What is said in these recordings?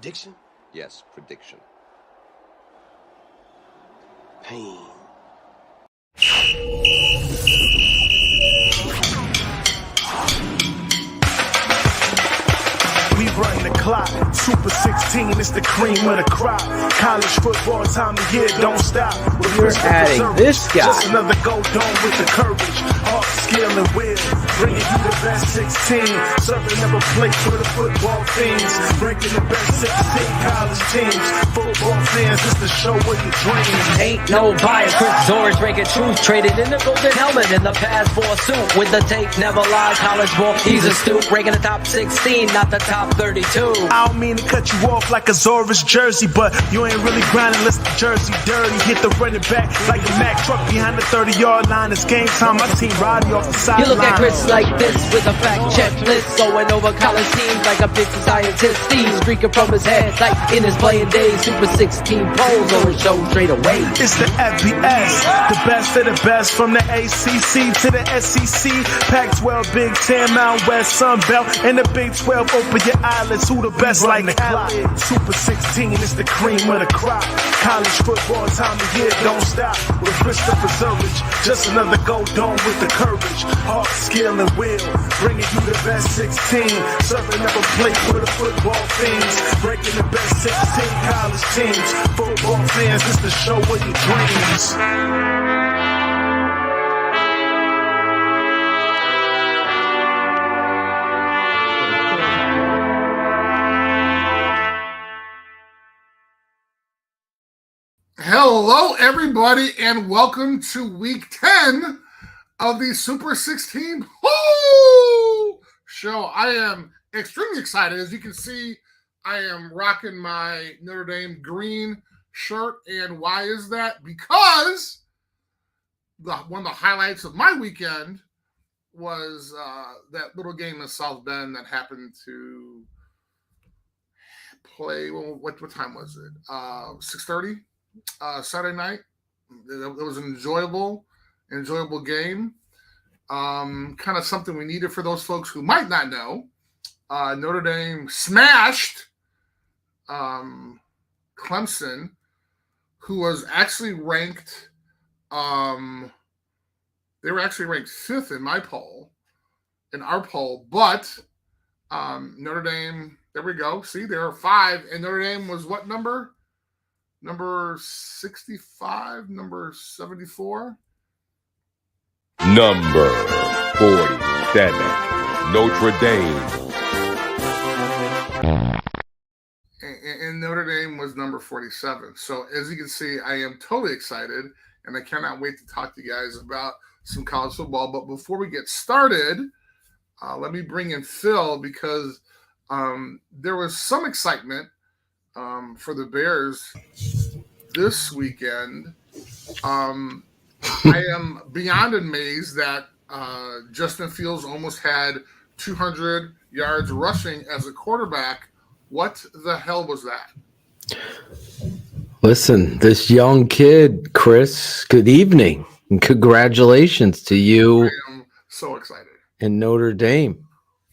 Prediction? Yes, prediction. Pain. We run the clock, Super 16, it's the cream of the crop. College football, time of year, don't stop. We're adding this guy. Just another go dome with the courage, heart, skill, and will. Bringing you the best 16, serving up a plate for the football fiends. Ranking the best 16 college teams. Football fans, it's the show of your dreams. Ain't no bias, Chris Zorich breaking truth. Traded in the golden helmet in the past for a suit. With the tape, never lie, college ball, he's a stoop. Ranking the top 16, not the top 32. I don't mean to cut you off like a Zorich jersey, but you ain't really grinding unless the jersey dirty. Hit the running back like a Mack truck behind the 30-yard line. It's game time. My team riding off the sideline. You look at Chris like this with a fact checklist, going over college teams like a busy scientist. Steve streaking from his head like in his playing days. Super 16 polls on the show straight away. It's the FBS, the best of the best from the ACC to the SEC. Pac-12, Big Ten, Mountain West, Sun Belt, and the Big 12. Open your eyelids, who the best like the clock. Super 16 is the cream of the crop. College football, time of year, don't stop. With Christopher Zorich, just another go dome with the courage, heart, skill, and will. Bringing you the best 16, serving up a plate for the football fiends. Breaking the best 16 college teams. Football fans, it's the show of your dreams. Hello, everybody, and welcome to week 10 of the Super 16 show. I am extremely excited. As you can see, I am rocking my Notre Dame green shirt. And why is that? Because one of the highlights of my weekend was that little game in South Bend that happened to play. Well, what time was it? 6:30. Saturday night. It was an enjoyable game. Kind of something we needed for those folks who might not know. Notre Dame smashed Clemson, who was actually ranked. They were actually ranked 5th in our poll, but Notre Dame. There we go. See, there are 5, and Notre Dame was what number? Number 65, number 74. Number 47, Notre Dame. And Notre Dame was number 47. So as you can see, I am totally excited, and I cannot wait to talk to you guys about some college football. But before we get started, let me bring in Phil, because there was some excitement for the Bears this weekend. I am beyond amazed that Justin Fields almost had 200 yards rushing as a quarterback. What the hell was that? Listen, this young kid, Chris, good evening and congratulations to you. I am so excited. And Notre Dame.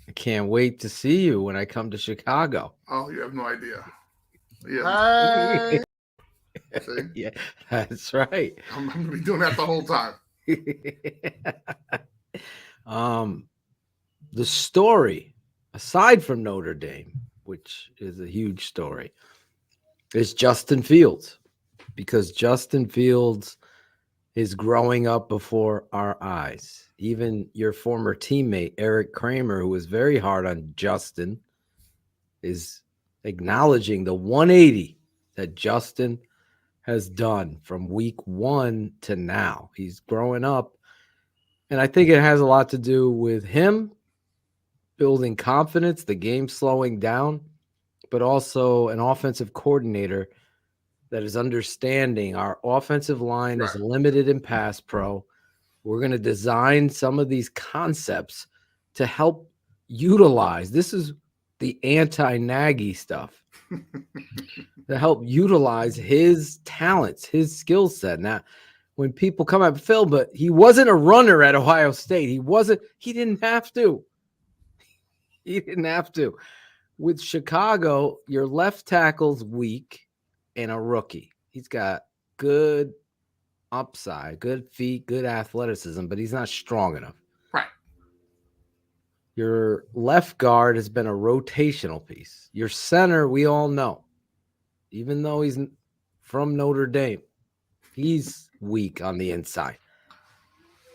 I can't wait to see you when I come to Chicago. Oh, you have no idea. Yeah. See? Yeah, that's right. I'm going to be doing that the whole time. The story, aside from Notre Dame, which is a huge story, is Justin Fields, because Justin Fields is growing up before our eyes. Even your former teammate, Eric Kramer, who was very hard on Justin, is acknowledging the 180 that Justin has done from week 1 to now. He's growing up, and I think it has a lot to do with him building confidence, the game slowing down, but also an offensive coordinator that is understanding our offensive line is limited in pass pro. We're going to design some of these concepts to help utilize. This is the anti-Nagy stuff to help utilize his talents, his skill set. Now, when people come up, Phil, but he wasn't a runner at Ohio State. He didn't have to. with Chicago, your left tackle's weak and a rookie. He's got good upside, good feet, good athleticism, but he's not strong enough. Right. Your left guard has been a rotational piece. Your center, we all know, even though he's from Notre Dame, he's weak on the inside.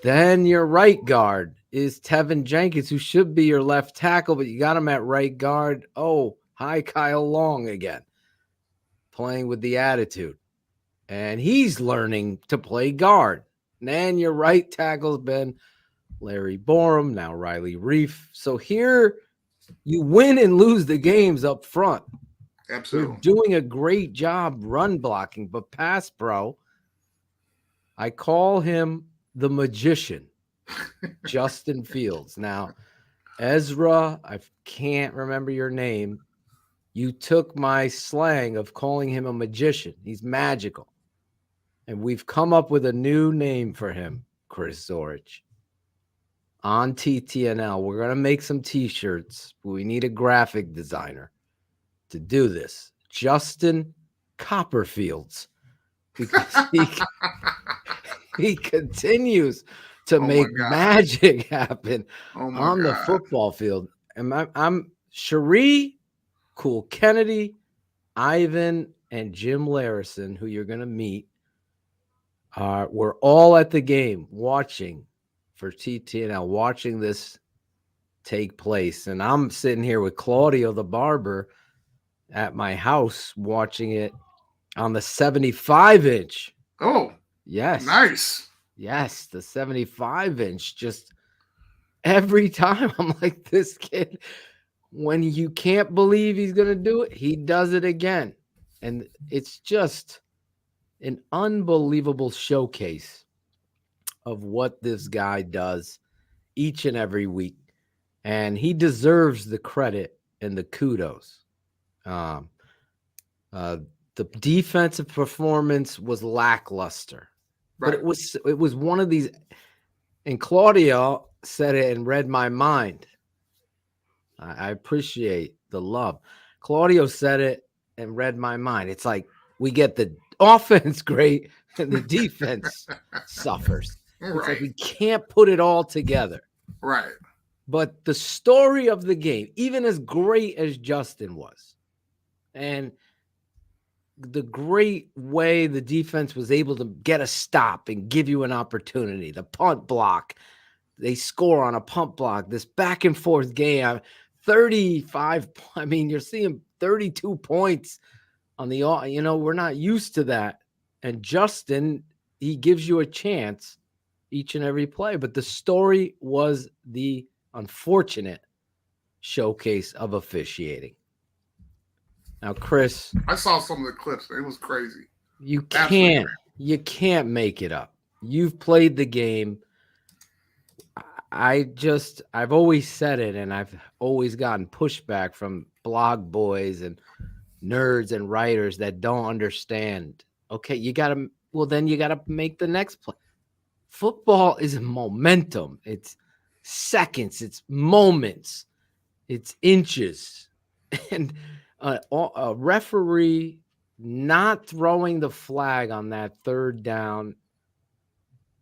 Then your right guard is Tevin Jenkins, who should be your left tackle, but you got him at right guard. Oh, hi, Kyle Long again, playing with the attitude. And he's learning to play guard. And then your right tackle's been Larry Borum, now Riley Reif. So here you win and lose the games up front. Absolutely. You're doing a great job run blocking, but pass pro, I call him the magician, Justin Fields. Now, Ezra, I can't remember your name. You took my slang of calling him a magician. He's magical. And we've come up with a new name for him, Chris Zorich. On TTNL, we're going to make some T-shirts, but we need a graphic designer to do this. Justin Copperfields. Because he continues to make magic happen on the football field. And I'm Cherie, Cool Kennedy, Ivan, and Jim Larison, who you're going to meet. We're all at the game watching for TTNL, watching this take place. And I'm sitting here with Claudio, the barber, at my house watching it on the 75-inch. Oh, yes. Nice. Yes, the 75-inch. Just every time I'm like, this kid, when you can't believe he's going to do it, he does it again. And it's just an unbelievable showcase of what this guy does each and every week. And he deserves the credit and the kudos. The defensive performance was lackluster, right. But it was one of these, and Claudio said it and read my mind. I appreciate the love. Claudio said it and read my mind. It's like we get the offense great and the defense suffers. Right. It's like we can't put it all together. Right. But the story of the game, even as great as Justin was, and the great way the defense was able to get a stop and give you an opportunity, the punt block, they score on a punt block, this back and forth game, 35, I mean, you're seeing 32 points on the, we're not used to that. And Justin, he gives you a chance each and every play. But the story was the unfortunate showcase of officiating. Now, Chris, I saw some of the clips. It was crazy. You can't make it up. You've played the game. I've always said it, and I've always gotten pushback from blog boys and nerds and writers that don't understand. Okay, you got to make the next play. Football is momentum. It's seconds. It's moments. It's inches. And a referee not throwing the flag on that third down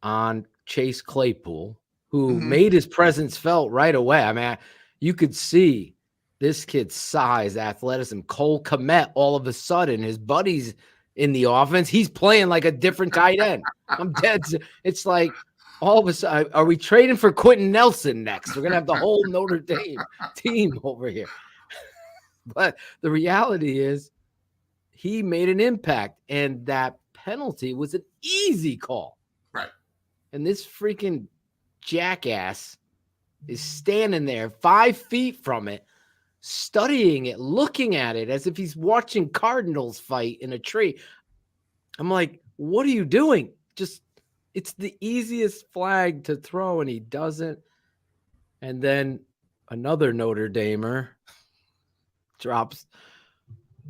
on Chase Claypool, who made his presence felt right away. I mean, you could see this kid's size, athleticism. Cole Kmet, all of a sudden, his buddies in the offense, he's playing like a different tight end. I'm dead. It's like all of a sudden, are we trading for Quentin Nelson next? We're going to have the whole Notre Dame team over here. But the reality is he made an impact, and that penalty was an easy call. Right. And this freaking jackass is standing there 5 feet from it, studying it, looking at it as if he's watching Cardinals fight in a tree. I'm like, what are you doing? It's the easiest flag to throw, and he doesn't. And then another Notre Damer drops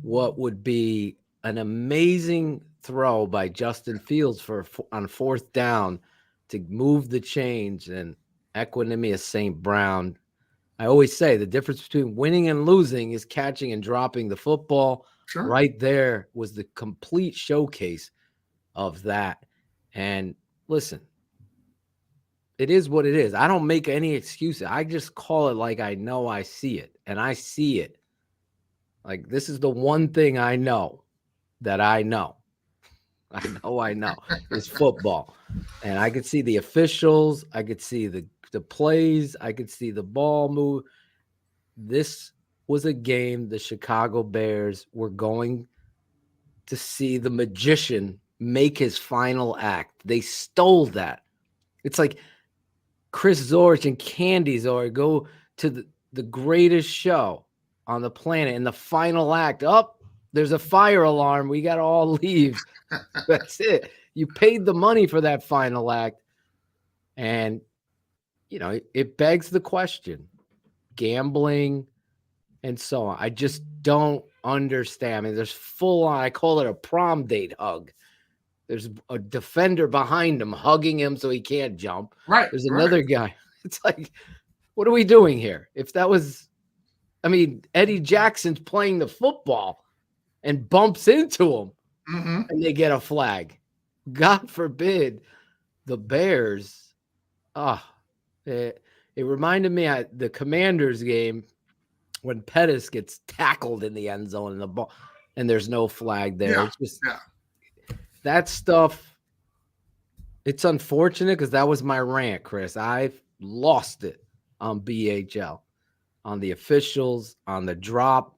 what would be an amazing throw by Justin Fields on fourth down to move the chains, and Equanimous St. Brown I always say the difference between winning and losing is catching and dropping the football. Sure. Right there was the complete showcase of that. And listen, it is what it is. I don't make any excuses. I just call it like I know I see it. And I see it. Like, this is the one thing I know that I know. I know is football. And I could see the officials. I could see the plays. I could see the ball move. This was a game the Chicago Bears were going to see the magician make his final act. They stole that. It's like Chris Zorich and Candy Zorich go to the greatest show on the planet, and the final act, there's a fire alarm. We got to all leave. That's it. You paid the money for that final act. And, it begs the question, gambling and so on. I just don't understand. I mean, there's full on, I call it a prom date hug. There's a defender behind him hugging him so he can't jump. Right. There's another guy. It's like, what are we doing here? If that was, Eddie Jackson's playing the football and bumps into him and they get a flag. God forbid the Bears. It reminded me at the Commanders game when Pettis gets tackled in the end zone and the ball, and there's no flag there. Yeah, it's just that stuff. It's unfortunate because that was my rant, Chris. I've lost it on BHL, on the officials, on the drop,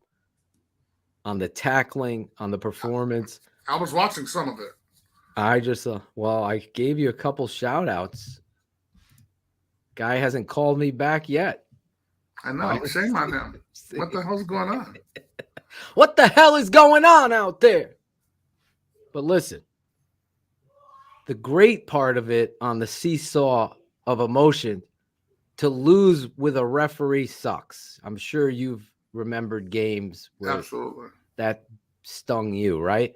on the tackling, on the performance. I was watching some of it. I just, I gave you a couple shout outs. Guy hasn't called me back yet. I know. Shame on him. What the hell's going on? What the hell is going on out there? But listen, the great part of it on the seesaw of emotion, to lose with a referee sucks. I'm sure you've remembered games where Absolutely that stung you, right?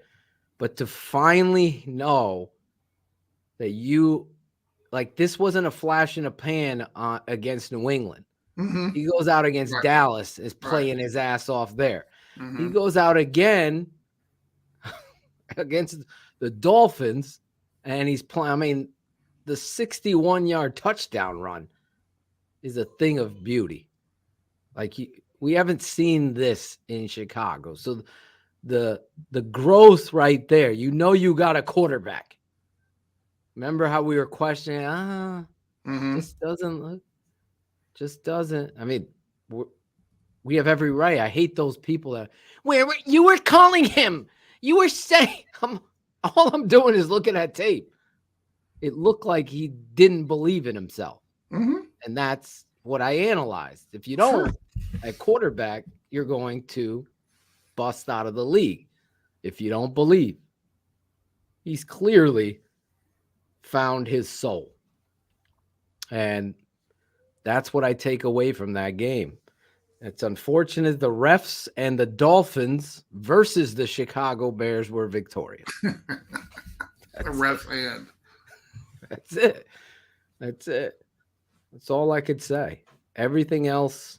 But to finally know that this wasn't a flash in a pan against New England. He goes out against Dallas, is playing his ass off there. He goes out again against the Dolphins, and he's playing. The 61-yard touchdown run is a thing of beauty. We haven't seen this in Chicago. So the growth right there, you got a quarterback. Remember how we were questioning, this doesn't look. Just doesn't. We have every right. I hate those people that where you were calling him. You were saying, all I'm doing is looking at tape. It looked like he didn't believe in himself. And that's what I analyzed. If you don't, at quarterback, you're going to bust out of the league. If you don't believe, he's clearly found his soul. And that's what I take away from that game. It's unfortunate the refs and the Dolphins versus the Chicago Bears were victorious. The ref and. That's it. That's all I could say. Everything else,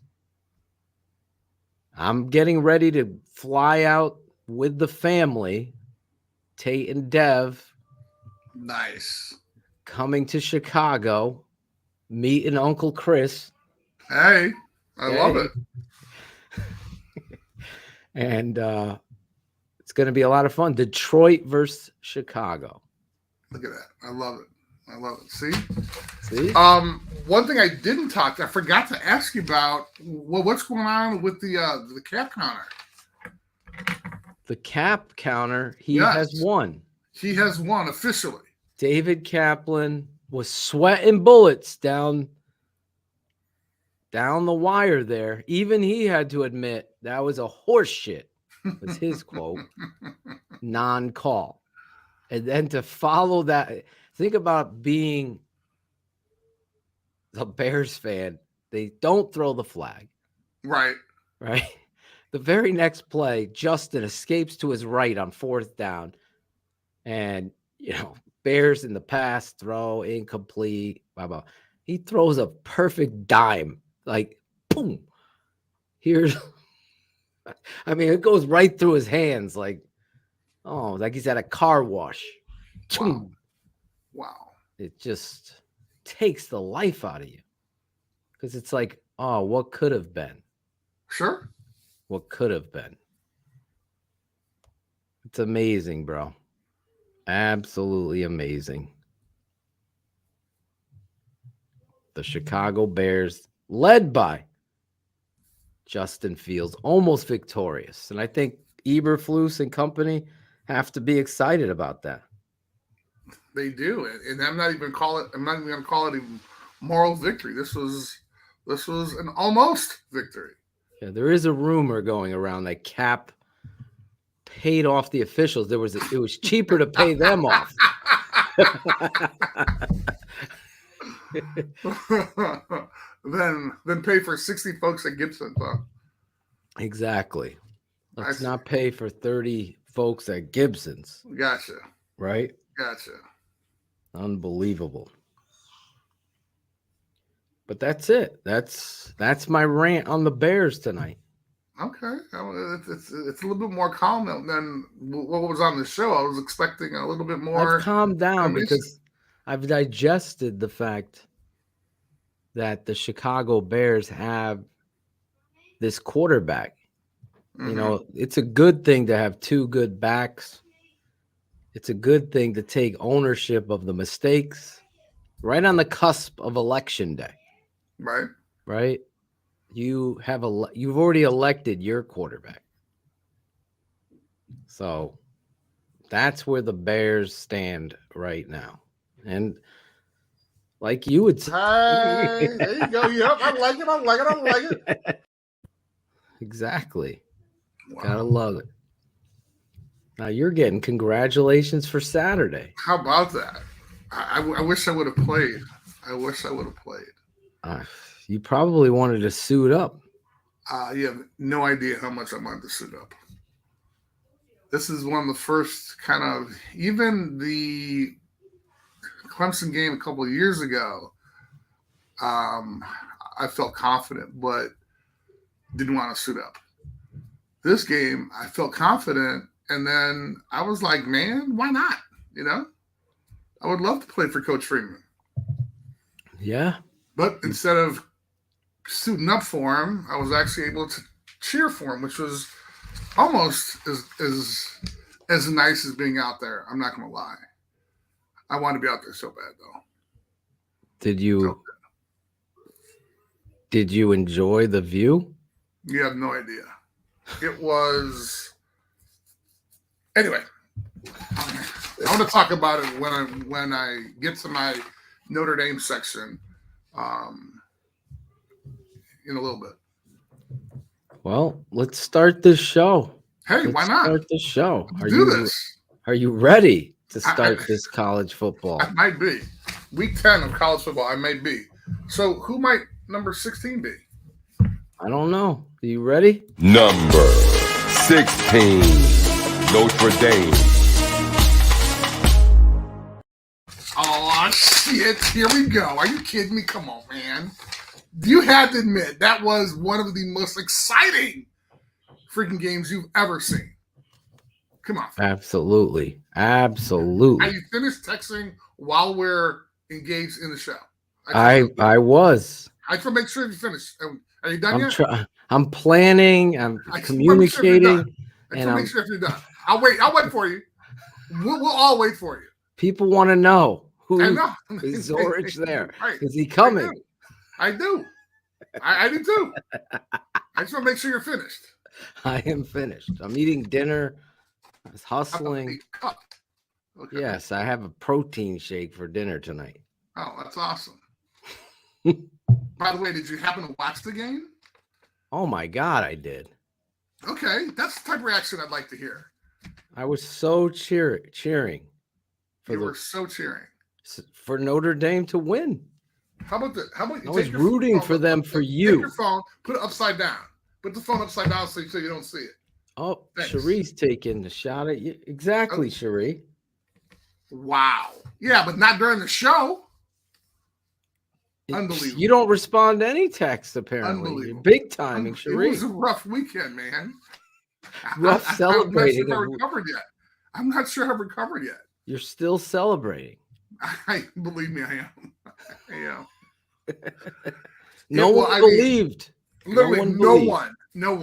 I'm getting ready to fly out with the family. Tate and Dev. Nice. Coming to Chicago. Meeting Uncle Chris. Hey, I love it. And it's going to be a lot of fun. Detroit versus Chicago. Look at that. I love it. See? One thing I forgot to ask you about. Well, what's going on with the cap counter? The cap counter, he has won. He has won officially. David Kaplan was sweating bullets down the wire there. Even he had to admit that was a horse shit, was his quote, non-call. And then to follow that, think about being the Bears fan. They don't throw the flag. Right. The very next play, Justin escapes to his right on 4th down. And, Bears in the pass, throw, incomplete, blah, blah. He throws a perfect dime, boom. Here's, I mean, it goes right through his hands, like he's at a car wash. Wow. Wow. It just takes the life out of you because it's like, oh, what could have been? Sure. What could have been? It's amazing, bro. Absolutely amazing. The Chicago Bears, led by Justin Fields, almost victorious. And I think Eberflus and company have to be excited about that. They do, and I'm not even going to call it a moral victory. This was an almost victory. Yeah, there is a rumor going around that Cap paid off the officials. It was cheaper to pay them off. Then pay for 60 folks at Gibson, huh? Exactly. Let's not pay for 30 folks at Gibson's. Gotcha. Right? Gotcha. Unbelievable. But that's it. That's my rant on the Bears tonight. Okay. It's a little bit more calm than what was on the show. I was expecting a little bit more. I've calmed down because I've digested the fact that the Chicago Bears have this quarterback. Mm-hmm. You know, it's a good thing to have two good backs. It's a good thing to take ownership of the mistakes right on the cusp of election day. Right. Right. You've already elected your quarterback. So that's where the Bears stand right now. And like you would say, hey, there you go. Yep, I like it. Exactly. Wow. Gotta love it. Now you're getting congratulations for Saturday. How about that? I wish I would have played. You probably wanted to suit up. You have no idea how much I wanted to suit up. This is one of the first kind of, even the Clemson game a couple of years ago, I felt confident, but didn't want to suit up. This game, I felt confident, and then I was like, man, why not? You know? I would love to play for Coach Freeman. Yeah. But instead of suiting up for him, I was actually able to cheer for him, which was almost as nice as being out there. I'm not going to lie. I want to be out there so bad, though. Did you enjoy the view? You have no idea. It was. Anyway, I want to talk about it when I get to my Notre Dame section in a little bit. Well, let's start this show. Hey, why not? Start the show. This. Are you ready to start this college football? I might be. Week 10 of college football, I may be. So who might number 16 be? I don't know. Are you ready? Number 16, Notre Dame. Oh, shit. Here we go. Are you kidding me? Come on, man. You had to admit that was one of the most exciting freaking games you've ever seen. Come on. Absolutely. Are you finished texting while we're engaged in the show? I was. I just want to make sure you finished. Are you done yet? I'm planning. I'm communicating. I just want to make sure if you're done. I'll wait for you. We'll all wait for you. People want to know who is Zorich there. Right. Is he coming? I do. I do too. I just want to make sure you're finished. I am finished. I'm eating dinner. I was hustling. Okay. Yes, I have a protein shake for dinner tonight. Oh, that's awesome. By the way, did you happen to watch the game? Oh my God, I did. Okay, that's the type of reaction I'd like to hear. I was so cheering. You were so cheering for Notre Dame to win. How about you? I was rooting for them for you. Take your phone, put it upside down. Put the phone upside down so you don't see it. Oh, Cherie's taking the shot at you. Exactly, Cherie. Wow. Yeah, but not during the show. Unbelievable. You don't respond to any text, apparently. You're Unbelievable. big timing, It was a Sharif. rough weekend, man. Rough celebrating. I'm not sure if I recovered yet. I'm not sure I've recovered yet. You're still celebrating. Believe me, I am. I am. No one believed. Literally, no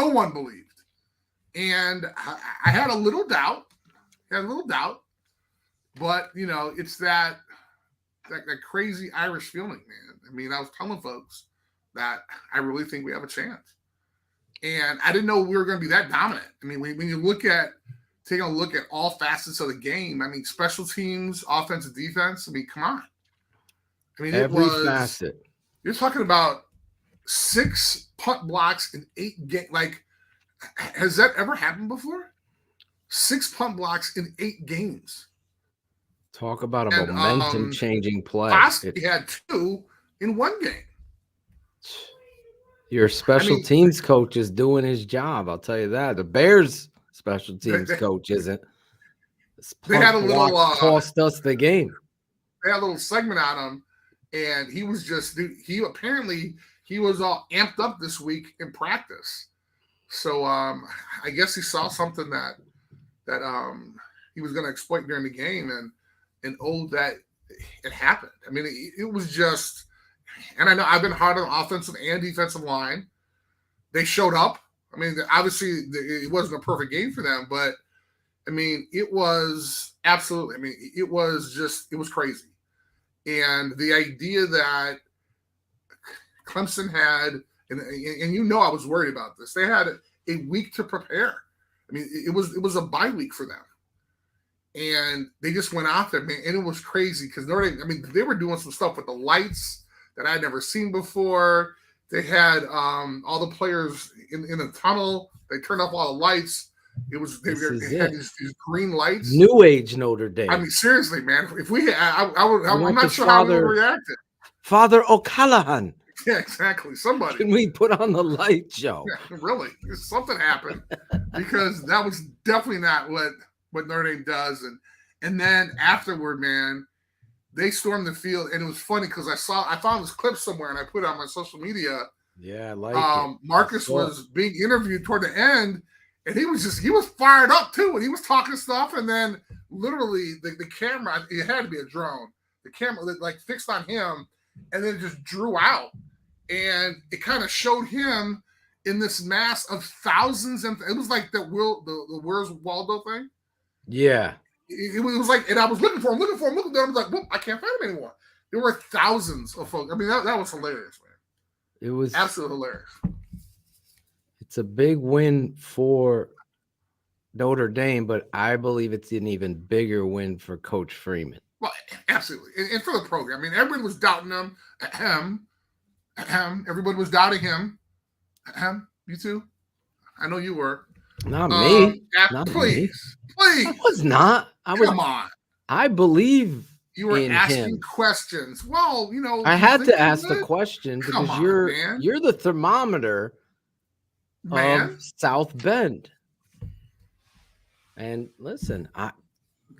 one believed. And I had a little doubt. But it's that crazy Irish feeling, man. I mean, I was telling folks that I really think we have a chance. And I didn't know we were going to be that dominant. I mean, when you taking a look at all facets of the game, I mean, special teams, offensive, defense, I mean, come on. I mean, every facet. You're talking about 6 punt blocks in 8 games. Like, has that ever happened before? 6 punt blocks in 8 games. Talk about a momentum-changing play. He had 2 in 1 game. Your special teams coach is doing his job. I'll tell you that. The Bears' special teams coach isn't. They had a little cost us the game. They had a little segment on him, and he was just he was all amped up this week in practice. So I guess he saw something that he was going to exploit during the game, and that it happened. I mean, it was just. And I know I've been hard on offensive and defensive line. They showed up. I mean, obviously, it wasn't a perfect game for them, but, I mean, it was absolutely – I mean, it was crazy. And the idea that Clemson had – and I was worried about this. They had a week to prepare. I mean, it was a bye week for them. And they just went out there, man, and it was crazy because Notre Dame – I mean, they were doing some stuff with the lights – that I'd never seen before. They had all the players in the tunnel. They turned off all the lights. They had these green lights. New age Notre Dame. I mean, seriously, man. If I'm not sure how we would react. Father O'Callaghan. Yeah, exactly. Somebody. Can we put on the light show? Yeah, really. Something happened because that was definitely not what Notre Dame does. And then afterward, man. They stormed the field, and it was funny because I found this clip somewhere, and I put it on my social media. Yeah, I like it. Marcus was being interviewed toward the end, and he was fired up too, and he was talking stuff, and then literally the camera, it had to be a drone. The camera like fixed on him, and then it just drew out, and it kind of showed him in this mass of thousands, and it was like the Where's Waldo thing. Yeah. It was like, and I was looking for him. I was like, well, I can't find him anymore. There were thousands of folks. I mean, that was hilarious, man. It was absolutely hilarious. It's a big win for Notre Dame, but I believe it's an even bigger win for Coach Freeman. Well, absolutely. And for the program. I mean, everybody was doubting him. Everybody was doubting him. You too? I know you were. Not me. Please. I was not. Come on. I believe you were asking him. Questions. Well, I had to ask the question because man. You're the thermometer of South Bend. And listen,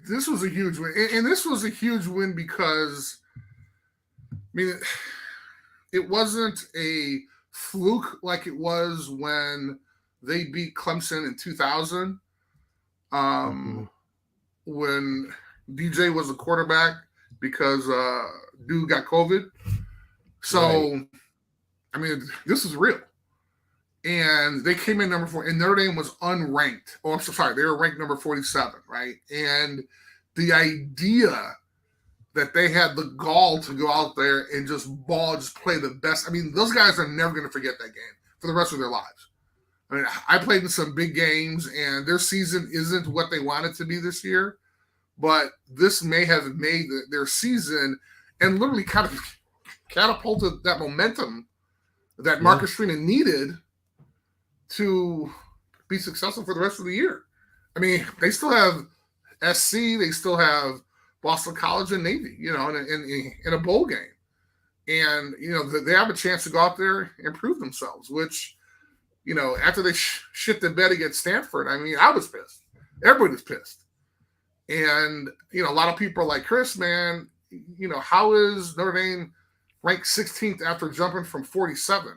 this was a huge win. And this was a huge win because, I mean, it wasn't a fluke like it was when they beat Clemson in 2000. When DJ was a quarterback because dude got COVID. So, right. I mean, this is real. And they came in number 4, and Notre Dame was unranked. Oh, I'm so sorry. They were ranked number 47, right? And the idea that they had the gall to go out there and just play the best. I mean, those guys are never going to forget that game for the rest of their lives. I mean, I played in some big games, and their season isn't what they want it to be this year. But this may have made their season and literally kind of catapulted that momentum that Marcus Freeman needed to be successful for the rest of the year. I mean, they still have SC, they still have Boston College and Navy, in a bowl game. And, they have a chance to go out there and prove themselves, which, after they shit the bed against Stanford, I mean, I was pissed. Everybody was pissed. And, a lot of people are like, Chris, man, how is Notre Dame ranked 16th after jumping from 47.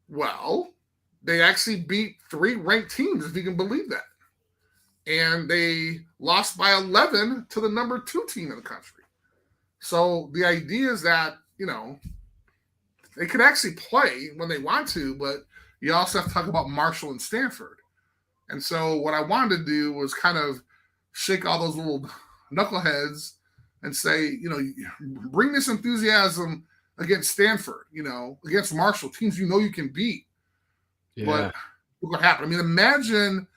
Well, they actually beat 3 ranked teams, if you can believe that. And they lost by 11 to the number 2 team in the country. So the idea is that, they can actually play when they want to, but you also have to talk about Marshall and Stanford. And so what I wanted to do was kind of shake all those little knuckleheads and say, bring this enthusiasm against Stanford, against Marshall, teams you can beat. Yeah. But look what happened. I mean, imagine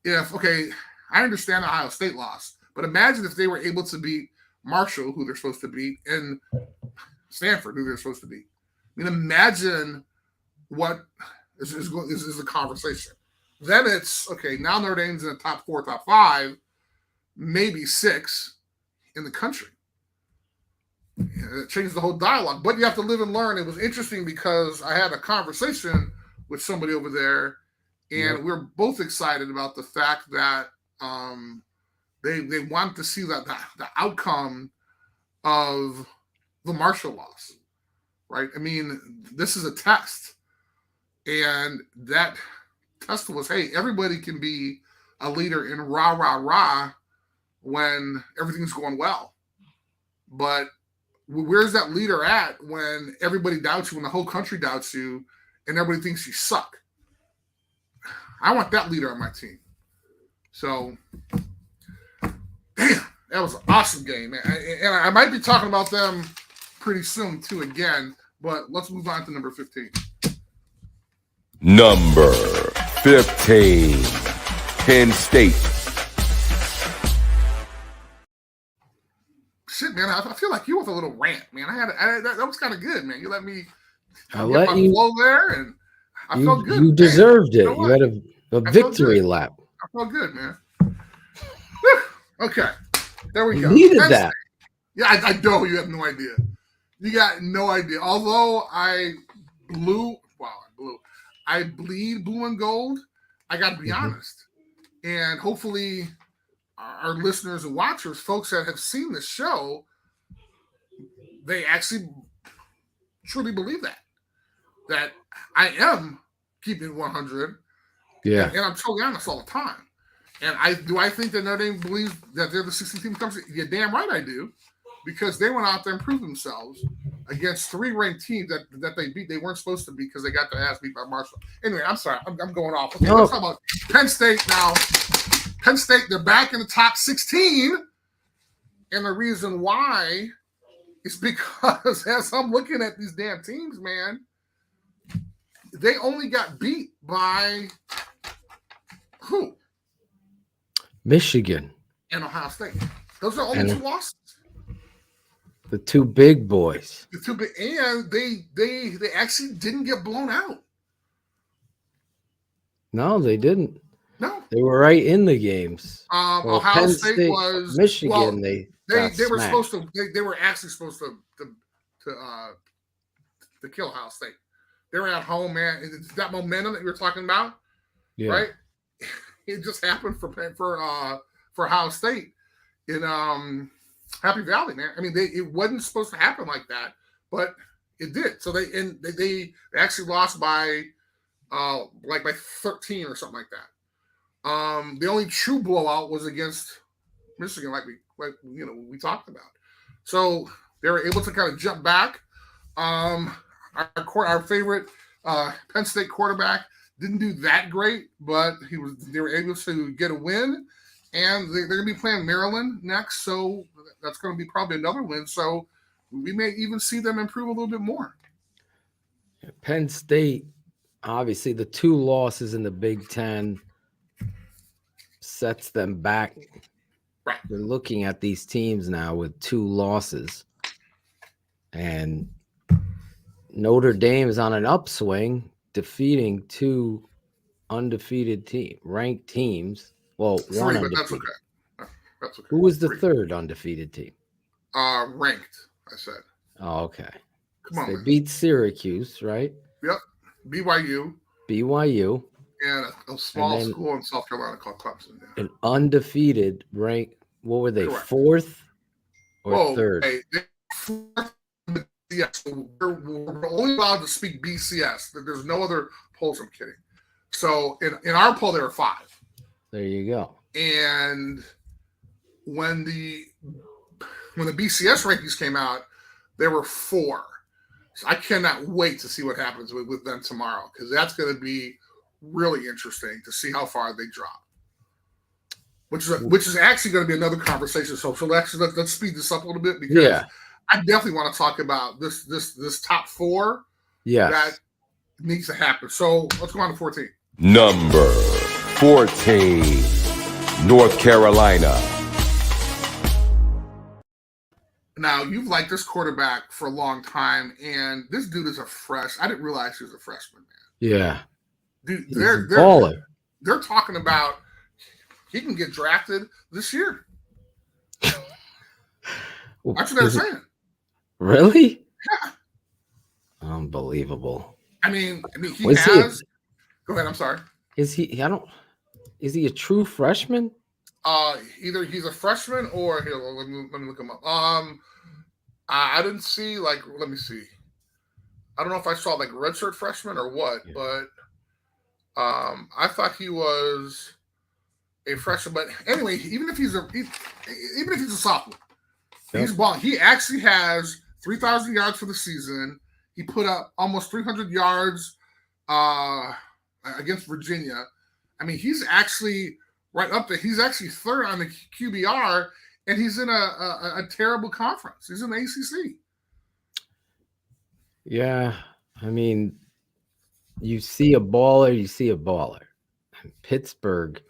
if, I understand Ohio State lost, but imagine if they were able to beat Marshall, who they're supposed to beat, and Stanford, who they're supposed to beat. I mean, imagine what is the conversation. Then it's, now Notre Dame's in the top 4, top 5, maybe 6 in the country. It changes the whole dialogue, but you have to live and learn. It was interesting because I had a conversation with somebody over there, and we're both excited about the fact that they want to see the outcome of the Marshall loss, right? I mean, this is a test, and that test was, hey, everybody can be a leader in rah, rah, rah when everything's going well. But where's that leader at when everybody doubts you, when the whole country doubts you, and everybody thinks you suck? I want that leader on my team. So, damn, that was an awesome game, man. And I might be talking about them pretty soon, too, again. But let's move on to number 15. Number 15, Penn State. Shit, man, I feel like you with a little rant, man. That was kind of good, man. You let me I'll get let my you flow there, and I felt good. You deserved it. You You had a victory lap. I felt good, man. Okay, there we go. Needed that. Yeah, I know you have no idea. You got no idea. Although I bleed blue and gold. I got to be honest, and hopefully our listeners and watchers, folks that have seen the show, they actually truly believe that I am keeping 100. Yeah. And I'm totally honest all the time. And I think that Notre Dame believes that they're the 16th team in the country? Yeah, damn right I do. Because they went out there and proved themselves against 3 ranked teams that they beat. They weren't supposed to be because they got their ass beat by Marshall. Anyway, I'm sorry. I'm going off. Okay, let's talk about Penn State now. Penn State, they're back in the top 16. And the reason why is because as I'm looking at these damn teams, man, they only got beat by who? Michigan. And Ohio State. Those are only 2 losses. The 2 big boys. The 2 big, and they actually didn't get blown out. No, they didn't. No, they were right in the games. Ohio Penn State was Michigan. Well, they were supposed to. They were actually supposed to kill Ohio State. They were at home, man. It's that momentum that you were talking about, right? It just happened for Ohio State in Happy Valley, man. I mean, it wasn't supposed to happen like that, but it did. So they actually lost by by 13 or something like that. The only true blowout was against Michigan, like we talked about. So they were able to kind of jump back. Our favorite Penn State quarterback didn't do that great, but they were able to get a win, and they're going to be playing Maryland next, so that's going to be probably another win. So we may even see them improve a little bit more. Penn State, obviously, the 2 losses in the Big Ten sets them back. Right. We're looking at these teams now with 2 losses, and Notre Dame is on an upswing, defeating 2 undefeated ranked teams. Well, 3, one but undefeated. That's okay. Who was the 3. 3rd undefeated team? Ranked, I said. Oh, okay. Come on, they man. beat Syracuse, right? Yep. BYU. And a small school in South Carolina called Clemson. Yeah. An undefeated rank. What were they? Correct. 4th or 3rd? Hey, 4th Yes, we're only allowed to speak BCS. There's no other polls. I'm kidding. So in our poll, there were 5. There you go. And when the BCS rankings came out, there were 4. So I cannot wait to see what happens with them tomorrow, because that's going to be really interesting to see how far they drop. Which is actually going to be another conversation. So let's speed this up a little bit, because I definitely want to talk about this top 4. Yes. That needs to happen. So let's go on to 14. Number 14, North Carolina. Now, you've liked this quarterback for a long time, and this dude is I didn't realize he was a freshman, man. Yeah. Dude, He's a baller. They're talking about he can get drafted this year. That's what they're saying. Really? Yeah. Unbelievable. I mean, he has. Go ahead. I'm sorry. Is he? Is he a true freshman? Either he's a freshman or here. Let me look him up. I didn't see let me see. I don't know if I saw redshirt freshman or what, but I thought he was a freshman. But anyway, even if he's a sophomore, he's balling. He actually has 3,000 yards for the season. He put up almost 300 yards against Virginia. I mean, he's actually right up there. He's actually 3rd on the QBR, and he's in a terrible conference. He's in the ACC. Yeah. I mean, you see a baller, you see a baller. And Pittsburgh,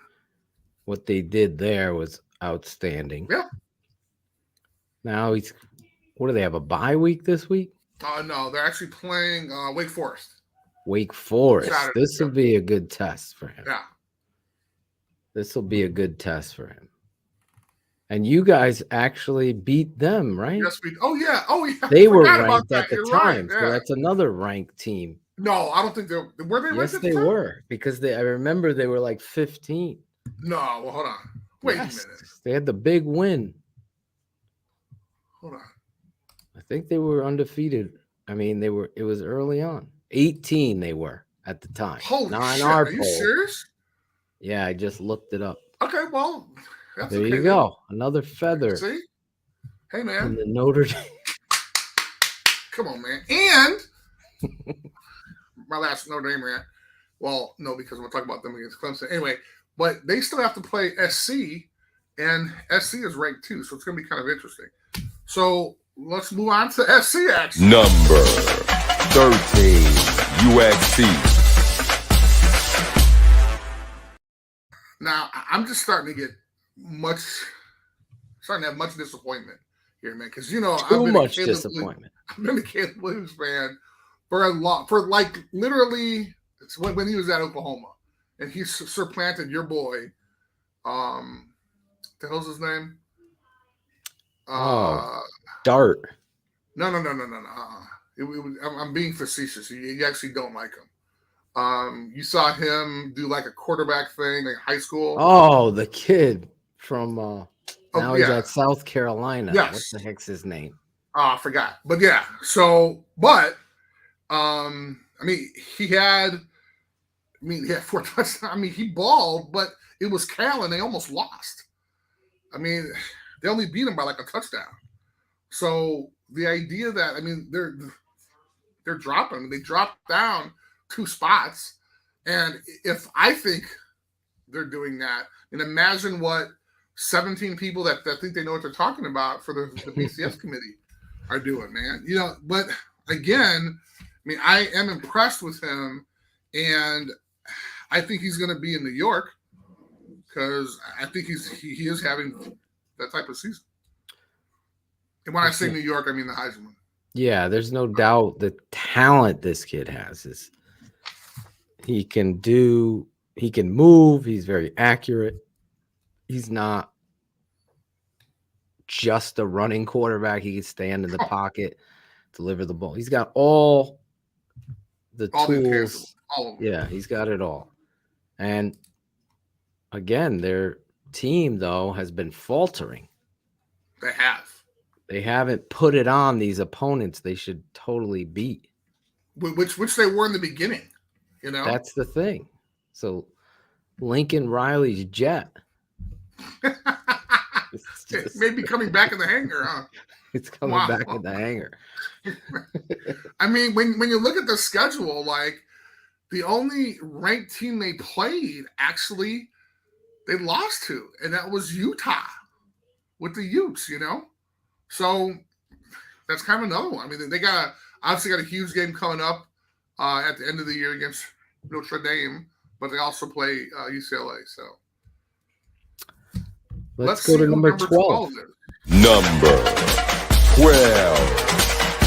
what they did there was outstanding. Yeah. Now what do they have, a bye week this week? No, they're actually playing Wake Forest. Wake Forest. Saturday, This will be a good test for him. Yeah. This will be a good test for him. And you guys actually beat them, right? Yes, oh yeah. They were ranked at the time, so that's another ranked team. No, I don't think they were. Were they ranked? Yes, they were, because I remember they were 15. No, well, hold on. Wait a minute. They had the big win. Hold on. I think they were undefeated. I mean, it was early on. 18 they were at the time. Holy shit. Are you serious? Yeah, I just looked it up. Okay, well, there you go. Another feather. See? Hey, man. In the Notre Dame. Come on, man. And my last Notre Dame rant. Well, no, because I'm going to talk about them against Clemson. Anyway, but they still have to play SC, and SC is ranked 2, so it's going to be kind of interesting. So let's move on to SC action. Number 13, USC. Now, I'm just starting to have much disappointment here, man. Because I've been much disappointment. I've been a Caleb Williams fan for literally when he was at Oklahoma, and he supplanted your boy. The hell's his name? Dart. No. I'm being facetious. You actually don't like him. You saw him do a quarterback thing in high school. Oh, the kid from he's at South Carolina. Yes. What the heck's his name? I forgot. But yeah. So, he had 4 touchdowns. He balled, but it was Cal, and they almost lost. They only beat him by a touchdown. So the idea that they're dropping. They dropped down 2 spots, and if I think they're doing that, and imagine what 17 people that think they know what they're talking about for the BCS committee are doing, man. But again, I am impressed with him, and I think he's going to be in New York, because I think he is having that type of season. And when I say New York, I mean the Heisman. Yeah, there's no doubt the talent this kid has is he can move. He's very accurate. He's not just a running quarterback. He can stand in the pocket, deliver the ball. He's got all the tools. Yeah, he's got it all. And again, their team, though, has been faltering. They have. They haven't put it on these opponents they should totally beat. Which they were in the beginning, you know. That's the thing. So Lincoln Riley's jet. It may be coming back in the hangar, huh? It's coming back in the hangar. I mean, when you look at the schedule, like the only ranked team they played, actually, they lost to, and that was Utah with the Utes, you know. So that's kind of another one. I mean, they obviously got a huge game coming up at the end of the year against Notre Dame, but they also play UCLA. So let's go to number 12. Number 12,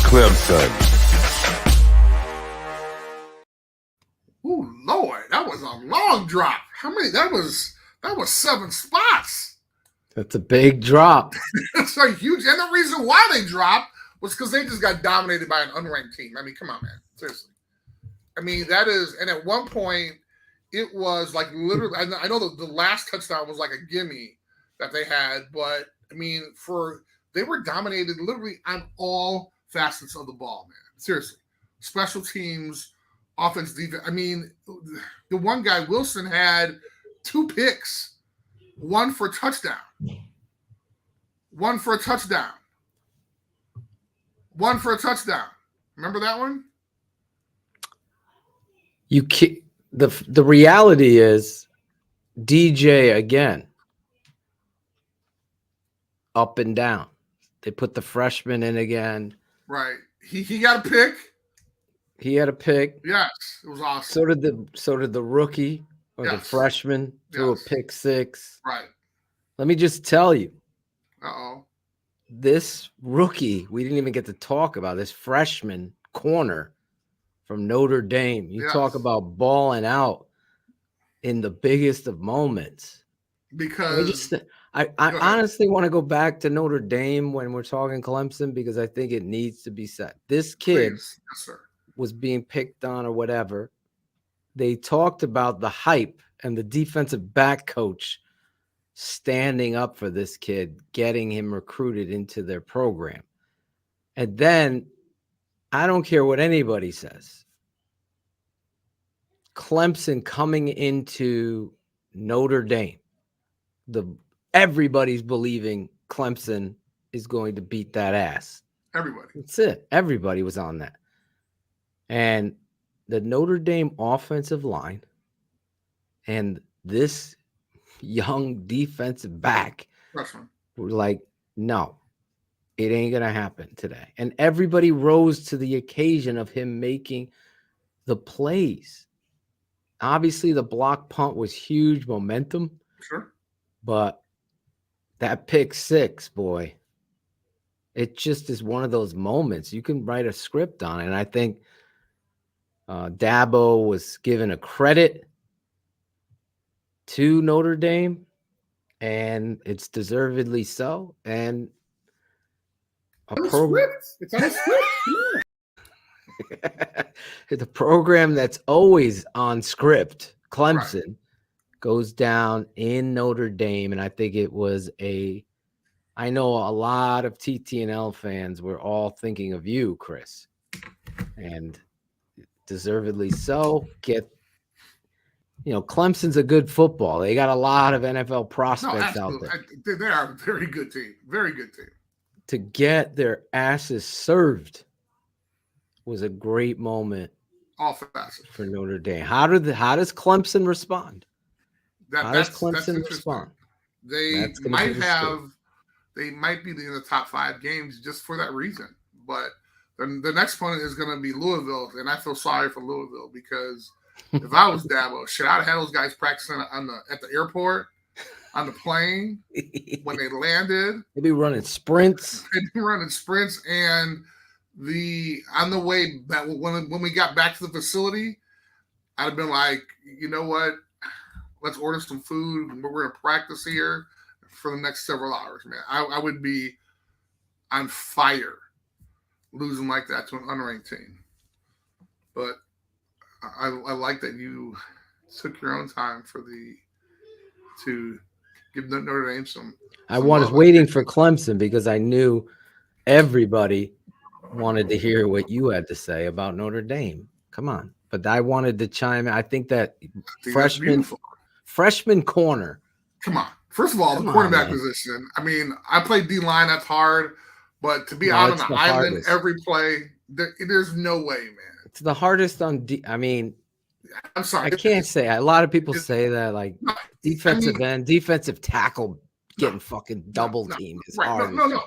Clemson. Oh Lord, that was a long drop. How many? That was 7 spots. That's a big drop. It's like huge. And the reason why they dropped was because they just got dominated by an unranked team. I mean, come on, man. Seriously. I mean, that is, and at one point, it was like literally, I know the last touchdown was like a gimme that they had, but I mean, they were dominated literally on all facets of the ball, man. Seriously. Special teams, offense, defense. I mean, the one guy, Wilson, had 2 picks, one for a touchdown. One for a touchdown. One for a touchdown. Remember that one? The reality is DJ again. Up and down. They put the freshman in again. Right. He got a pick. He had a pick. Yes, it was awesome. So did the rookie or the freshman threw a pick 6. Right. Let me just tell you. Uh-oh. This rookie, we didn't even get to talk about this freshman corner from Notre Dame. You talk about balling out in the biggest of moments. Because I honestly want to go back to Notre Dame when we're talking Clemson because I think it needs to be said. This kid was being picked on or whatever. They talked about the hype and the defensive back coach standing up for this kid, getting him recruited into their program. And then I don't care what anybody says. Clemson coming into Notre Dame. Everybody's believing Clemson is going to beat that ass. Everybody. That's it. Everybody was on that. And the Notre Dame offensive line and this young defensive back were like, no, it ain't going to happen today. And everybody rose to the occasion of him making the plays. Obviously, the block punt was huge momentum. Sure. But that pick 6, boy, it just is one of those moments. You can write a script on it. And I think Dabo was given a credit to Notre Dame, and it's deservedly so. And it's on a script. The program that's always on script, Clemson, goes down in Notre Dame. And I think it was I know a lot of TTNL fans were all thinking of you, Chris, and deservedly so. Clemson's a good football. They got a lot of NFL prospects out there. They are a very good team. Very good team. To get their asses served was a great moment for Notre Dame. How does Clemson respond? How does Clemson respond? They might be in the top 5 games just for that reason. But the next opponent is going to be Louisville, and I feel sorry for Louisville because if I was Dabo, I'd have had those guys practicing at the airport, on the plane, when they landed. They'd be running sprints. And on the way back, when we got back to the facility, I'd have been like, you know what? Let's order some food. We're going to practice here for the next several hours, man. I would be on fire losing like that to an unranked team. But I like that you took your own time to give Notre Dame some. I was waiting for Clemson because I knew everybody wanted to hear what you had to say about Notre Dame. Come on. But I wanted to chime in. I think that That's beautiful. freshman corner. Come on. First of all, the cornerback position. I mean, I play D-line. That's hard. But to be out on the island every play, there's no way, man. It's the hardest on D. I mean, I'm sorry. I can't say. A lot of people say that, like, defensive end, defensive tackle getting fucking double teamed is hard. No.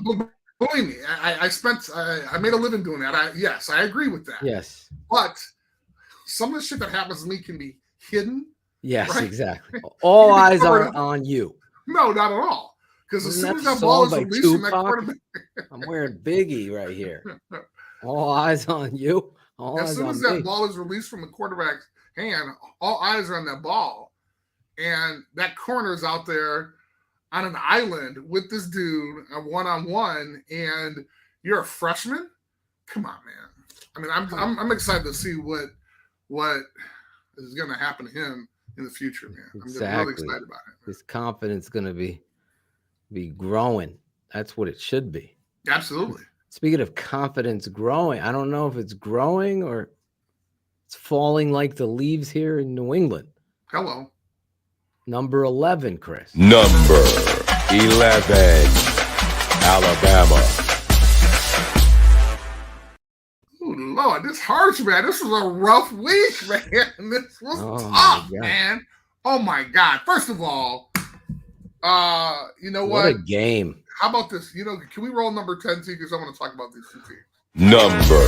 Believe me, I made a living doing that. Yes, I agree with that. Yes. But some of the shit that happens to me can be hidden. Yes, right? Exactly. All eyes are on you. No, not at all. Because as soon as that ball is released from that quarterback, I'm wearing Biggie right here. All eyes on you. As soon as that ball is released from the quarterback's hand, all eyes are on that ball. And that corner is out there on an island with this dude, a one-on-one, and you're a freshman? Come on, man. I mean, I'm excited to see what is going to happen to him in the future, man. Exactly. I'm really excited about it. His confidence is going to be growing. That's what it should be. Absolutely. Speaking of confidence growing, I don't know if it's growing or it's falling like the leaves here in New England. Hello. Number 11, Chris. Number 11, Alabama. Oh, Lord, this hurts, man. This was a rough week, man. This was tough, man. Oh, my God. First of all, you know what? What a game. How about this? You know, can we roll number 10, because I want to talk about these two teams. Number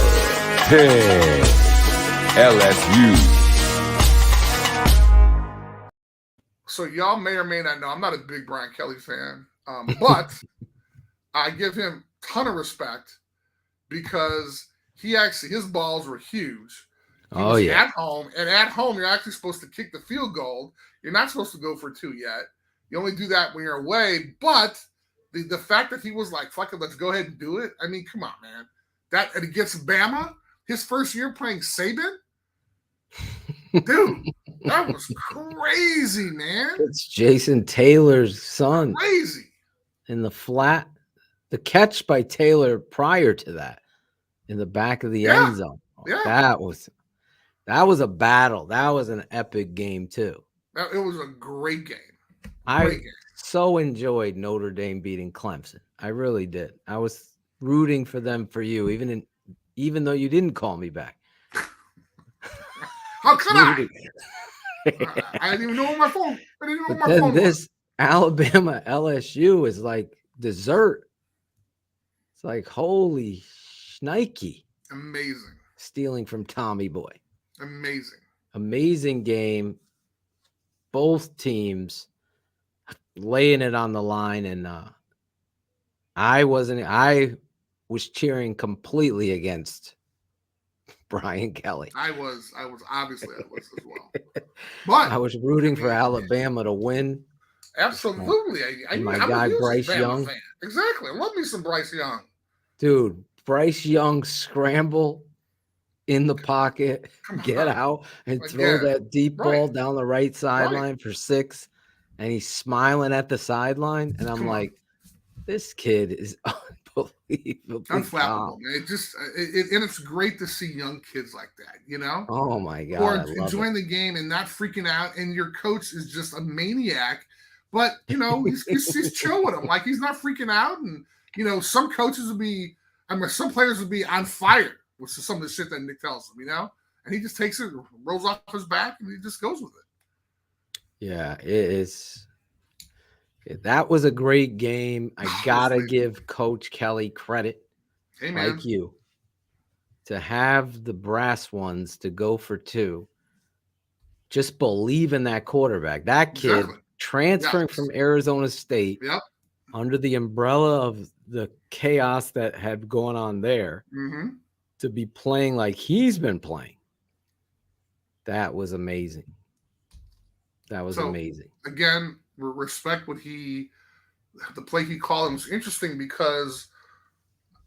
10, LSU. So y'all may or may not know, I'm not a big Brian Kelly fan, but I give him a ton of respect because his balls were huge. He was at home, and at home you're actually supposed to kick the field goal. You're not supposed to go for 2 yet. You only do that when you're away. But the fact that he was like, fuck it, let's go ahead and do it. I mean, come on, man. That against Bama, his first year playing Saban, dude. That was crazy, man. It's Jason Taylor's son. Crazy. In the flat. The catch by Taylor prior to that in the back of the end zone. Yeah. That was a battle. That was an epic game, too. It was a great game. I so enjoyed Notre Dame beating Clemson. I really did. I was rooting for them for you, even though you didn't call me back. How could I? I didn't even know on my phone. This Alabama LSU is like dessert. It's like holy shnikey. Amazing. Stealing from Tommy Boy. Amazing game. Both teams laying it on the line, and I was cheering completely against Brian Kelly. I was obviously as well. But I was rooting for Alabama to win. Absolutely. My guy Bryce Young. Fan. Exactly. I love me some Bryce Young. Dude, Bryce Young scramble in the pocket, get out and throw that deep ball down the right sideline for 6. And he's smiling at the sideline. And I'm like, this kid is unbelievably unflappable, man. It's great to see young kids like that, you know? Oh my God. Who are enjoying the game and not freaking out. And your coach is just a maniac. But, you know, he's chill with him. Like, he's not freaking out. And, you know, some coaches would be, some players would be on fire, which is some of the shit that Nick tells them, you know? And he just takes it, rolls off his back, and he just goes with it. Yeah, it is. That was a great game. I gotta give Coach Kelly credit, like you, to have the brass ones to go for 2. Just believe in that quarterback. That kid transferring from Arizona State under the umbrella of the chaos that had gone on there to be playing like he's been playing. That was amazing. That was amazing. Again, respect the play he called him was interesting because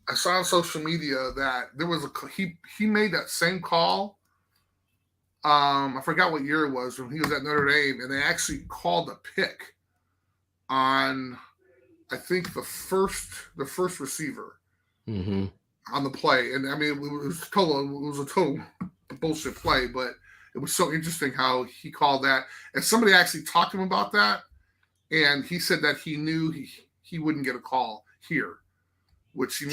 I saw on social media that there was he made that same call. I forgot what year it was when he was at Notre Dame, and they actually called a pick on, I think, the first receiver on the play. And I mean, it was a total bullshit play, but it was so interesting how he called that. And somebody actually talked to him about that, and he said that he knew he wouldn't get a call here, which he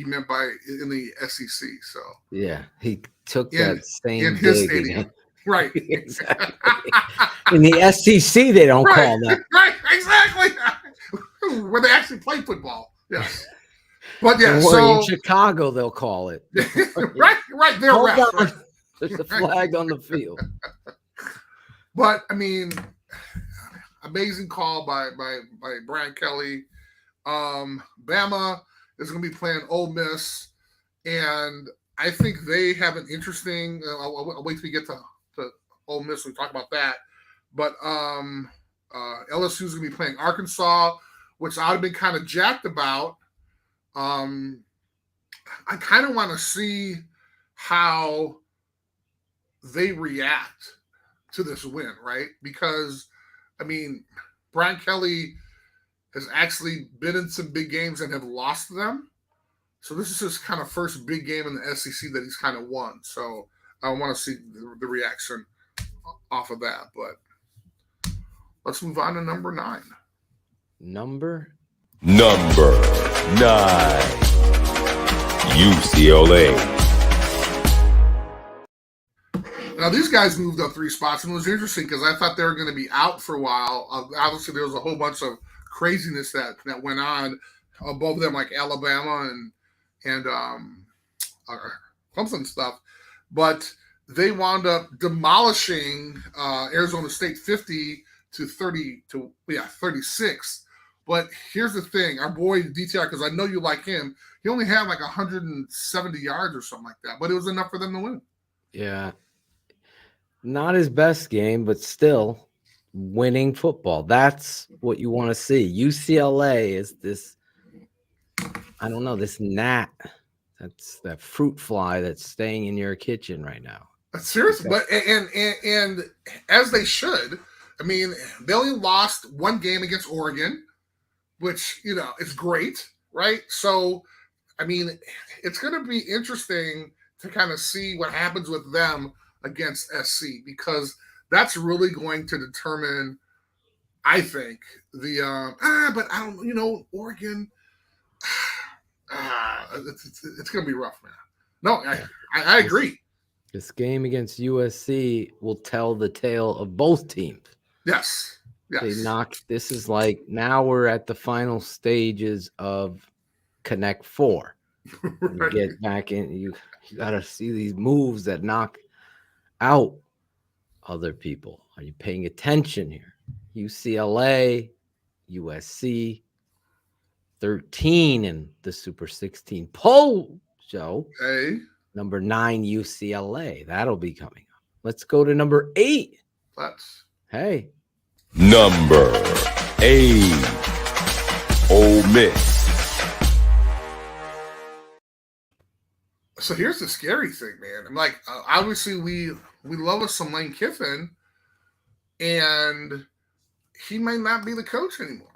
meant by in the SEC. So yeah, he took that same in his dig stadium. Right. Exactly. In the SEC, they don't call that. Right, exactly. Where they actually play football. Yes. But yeah, in Chicago, they'll call it. right. They're refs. Right? There's a flag on the field. But I mean, amazing call by Brian Kelly. Bama is going to be playing Ole Miss, and I think they have an interesting. I'll wait till we get to Ole Miss. We talk about that, but LSU is going to be playing Arkansas, which I'd have been kind of jacked about. I kind of want to see how they react to this win, right? Because, I mean, Brian Kelly has actually been in some big games and have lost them. So this is his kind of first big game in the SEC that he's kind of won. So I want to see the reaction off of that. But let's move on to number 9. Number 9, UCLA. Now, these guys moved up 3 spots, and it was interesting because I thought they were going to be out for a while. Obviously, there was a whole bunch of craziness that went on above them, like Alabama and Clemson stuff. But they wound up demolishing Arizona State 36. But here's the thing. Our boy DTR, because I know you like him, he only had like 170 yards or something like that. But it was enough for them to win. Yeah. Not his best game, but still winning football. That's what you want to see. UCLA is this, I don't know, this gnat. That's that fruit fly that's staying in your kitchen right now. Seriously, but and as they should. I mean, they only lost 1 game against Oregon, which, is great, right? So, I mean, it's going to be interesting to kind of see what happens with them against SC, because that's really going to determine, I think, the but I don't, Oregon, it's going to be rough, man. No, I agree. This game against USC will tell the tale of both teams. Yes. This is like, now we're at the final stages of Connect 4. Right. You get back in, you got to see these moves that knock out other people. Are you paying attention here? UCLA, USC, 13 in the Super 16 poll show. Hey. Number 9, UCLA. That'll be coming up. Let's go to number 8. Hey. Number 8, Ole Miss. So here's the scary thing, man. I'm like, obviously we love us some Lane Kiffin, and he may not be the coach anymore.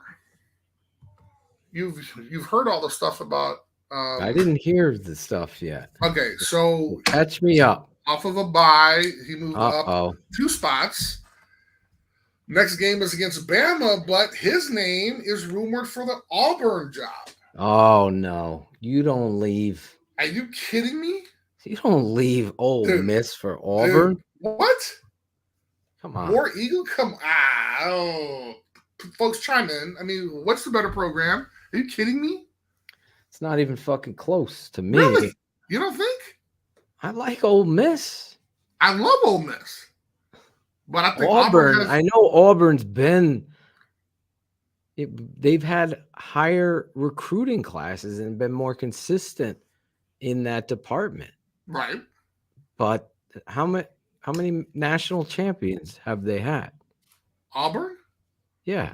You've heard all the stuff about. I didn't hear the stuff yet. Okay, so catch me up. Off of a bye, he moved up 2 spots. Next game is against Bama, but his name is rumored for the Auburn job. Oh, no. You don't leave. Are you kidding me? You don't leave Ole Miss for Auburn. Dude, what? Come on. War Eagle? Folks, chime in. I mean, what's the better program? Are you kidding me? It's not even fucking close to me. Really? You don't think? I like Ole Miss. I love Ole Miss. But I think Auburn, I know Auburn's been they've had higher recruiting classes and been more consistent in that department. Right. But how many national champions have they had? Auburn? Yeah.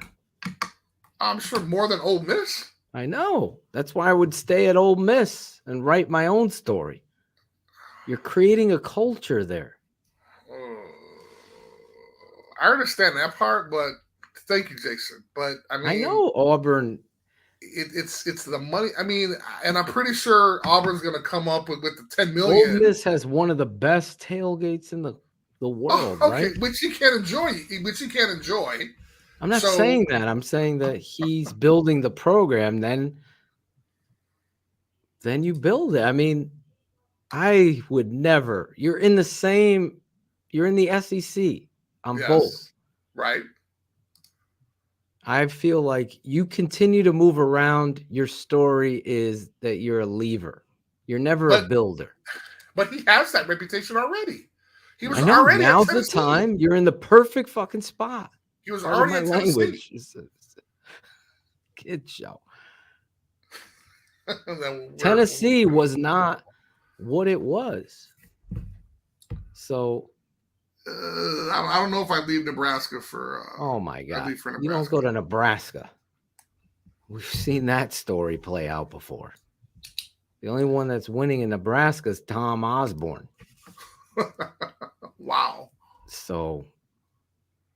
I'm sure more than Ole Miss. I know. That's why I would stay at Ole Miss and write my own story. You're creating a culture there. I understand that part, but thank you, Jason. But I mean, I know Auburn. it's the money. I mean, and I'm pretty sure Auburn's going to come up with the 10 Ole million. Miss has one of the best tailgates in the world, Okay, right? which you can't enjoy. Which you can't enjoy. I'm not So- saying that. I'm saying that he's building the program. Then you build it. I mean, I would never. You're in the SEC on Yes, both. right. I feel like you continue to move around. Your story is that you're a leaver. You're never a builder. But he has that reputation already. He was I know. already Now's at the Tennessee. time. You're in the perfect fucking spot. He was Pardon already my at Tennessee. language. It's a kid show. Tennessee was not what it was. So I don't know if I'd leave Nebraska for. oh my God. I'd leave for You don't go to Nebraska. We've seen that story play out before. The only one that's winning in Nebraska is Tom Osborne. Wow. So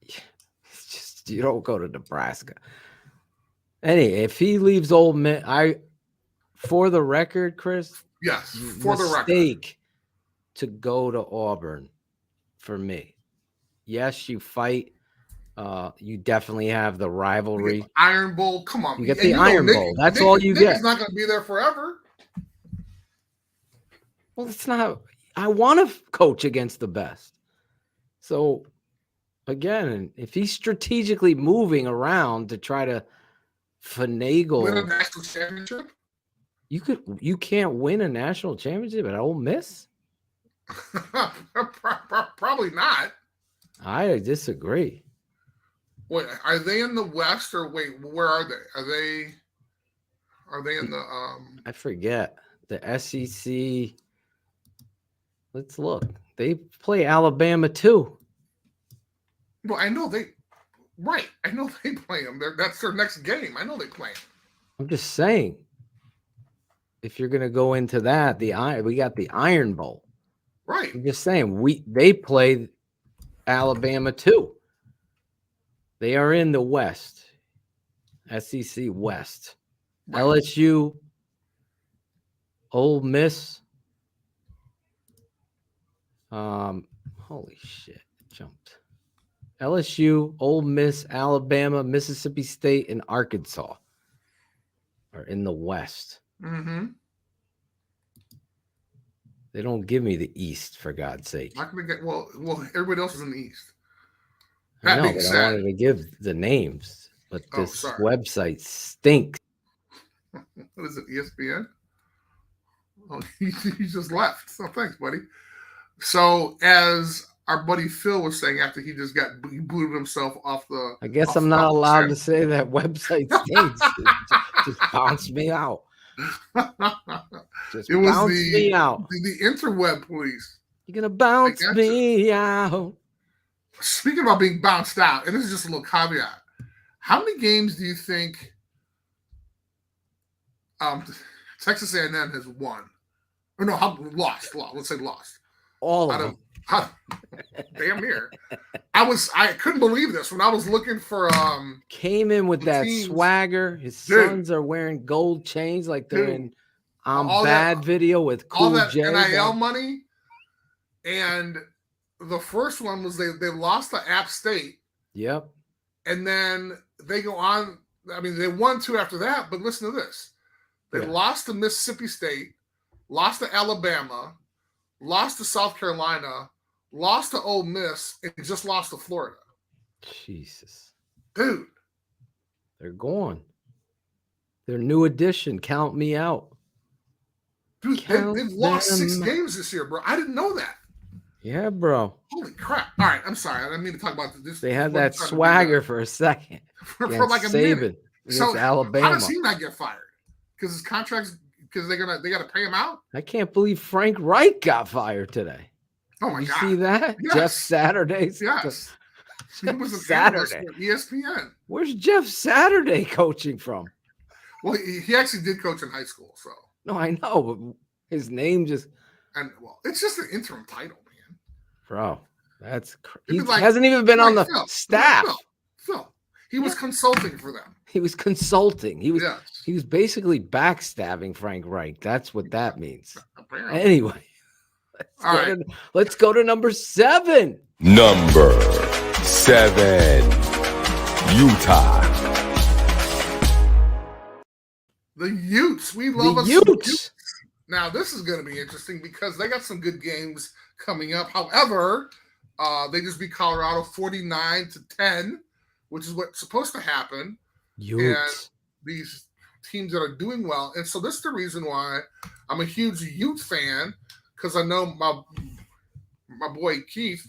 it's just, you don't go to Nebraska. If he leaves Ole Miss, for the record, Chris. Yes, for the record. Mistake to go to Auburn for me. Yes, you fight. You definitely have the rivalry. Iron Bowl. Come on. You get the Iron Bowl. That's all you Nick get. He's not going to be there forever. Well, it's not. I want to coach against the best. So, again, if he's strategically moving around to try to finagle, Win a national championship. You can't win a national championship at Ole Miss. Probably not. I disagree. Wait, are they in the West or wait? Where are they? Are they in the? I forget the SEC. Let's look. They play Alabama too. Well, I know they. Right, I know they play them. That's their next game. I know they play them. I'm just saying. If you're gonna go into that, we got the Iron Bowl. Right. I'm just saying they play Alabama too. They are in the West, SEC West, right. LSU, Ole Miss. Holy shit, jumped. LSU, Ole Miss, Alabama, Mississippi State, and Arkansas are in the West. Mm-hmm. They don't give me the East, for God's sake. Not gonna get well. Everybody else is in the East. I know, but I wanted to give the names, but this website stinks. What is it, ESPN? Oh, he just left. So thanks, buddy. So as our buddy Phil was saying after he booted himself off the. I guess I'm not allowed to say that website stinks. Just bounce me out. Just bounce me out. The interweb police. You're gonna bounce me out. Speaking about being bounced out, and this is just a little caveat. How many games do you think Texas A&M has won? Or no, lost. Let's say lost. All of them. Damn near. I couldn't believe this when I was looking for came in with that teams. Swagger. His sons are wearing gold chains like they're in Bad video with Cool all that J. NIL money. And the first one was they lost to App State. Yep. And then they go on. I mean, they won 2 after that, but listen to this. They lost to Mississippi State, lost to Alabama, lost to South Carolina, lost to Ole Miss, and just lost to Florida. Jesus. Dude. They're gone. Their new addition. Count me out. Dude, they've lost 6 games this year, bro. I didn't know that. Yeah, bro. Holy crap. All right, I'm sorry. I didn't mean to talk about this. They had that swagger for a second. for like a minute. So Alabama. How does he not get fired? Because his contract's because they got to pay him out? I can't believe Frank Reich got fired today. Oh my God. You see that? Yes. Jeff Saturday's. Yes. He was an Saturday. ESPN. Where's Jeff Saturday coaching from? Well, he actually did coach in high school, so. No, I know, but his name just. And well, it's just an interim title, man. Bro, that's crazy. He hasn't even been on the staff. Phil, He was consulting for them. He was consulting. He was Yes. he was basically backstabbing Frank Reich. That's what that means. Apparently. Anyway, All right. let's go to number 7. Number 7. Utah. The Utes. We love The us some Utes. Now, this is going to be interesting because they got some good games coming up. However, they just beat Colorado 49-10, which is what's supposed to happen. Utes. These teams that are doing well. And so this is the reason why I'm a huge Ute fan, because I know my boy Keith,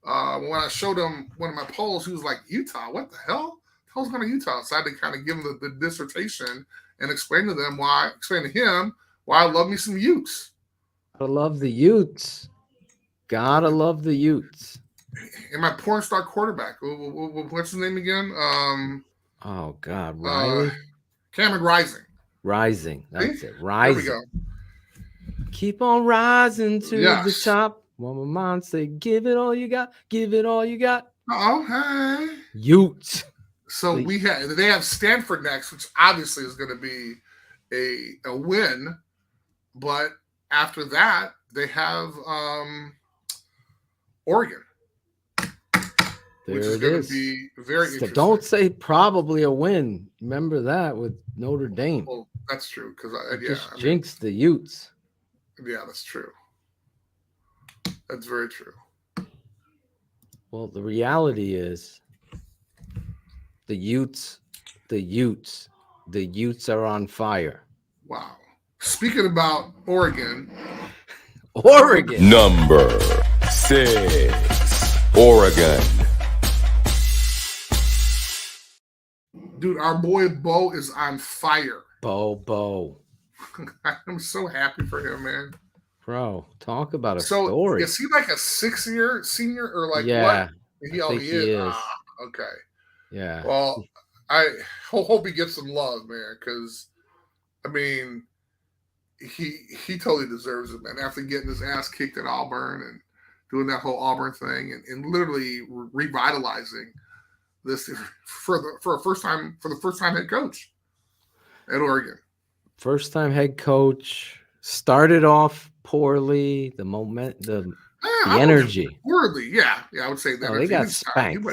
when I showed him one of my polls, he was like, Utah, what the hell? The hell's going to Utah? So I had to kind of give him the dissertation and explain to him why I love me some Utes. I love the Utes. Gotta love the Utes. And my porn star quarterback, what's his name again? Oh God, Riley. Cameron Rising. Rising. That's See? it. Rising. There we go. Keep on rising to the Yes. top. One more mind say, give it all you got. Give it all you got. Oh, hey. Utes. So they have Stanford next, which obviously is going to be a win. But after that, they have Oregon, There which is it going is. to be very So interesting. don't say probably a win. Remember that with Notre Dame. Well, that's true because Just jinx the Utes. yeah, that's true. That's very true. Well, the reality is the Utes are on fire. Wow. Speaking about Oregon, Oregon. Number 6. Oregon. dude, our boy Bo is on fire. Bo. I'm so happy for him, man. Bro, talk about a So story. is he like a 6-year senior or like Yeah, what? I think He he is. Ah, okay. Yeah. Well, I hope he gets some love, man, because I mean, he totally deserves it, man. After getting his ass kicked at Auburn and doing that whole Auburn thing and literally revitalizing this for the first time head coach at Oregon. First time head coach, started off poorly. The energy. Poorly, yeah, I would say that. Oh, they got spanked.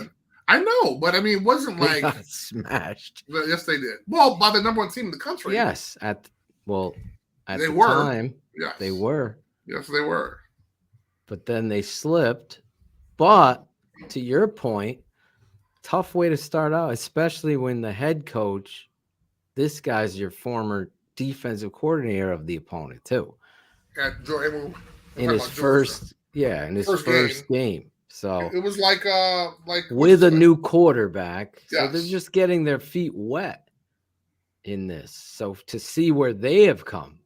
I know, but I mean, it wasn't They like got smashed. yes, they did. Well, by the number one team in the country. Yes, at They the were. time, Yes. they were. Yes, they were. But then they slipped. But to your point, tough way to start out, especially when the head coach, this guy's your former defensive coordinator of the opponent too. At Georgia, In his first game. So it was like with a new quarterback. So Yes. they're just getting their feet wet in this. So to see where they have come,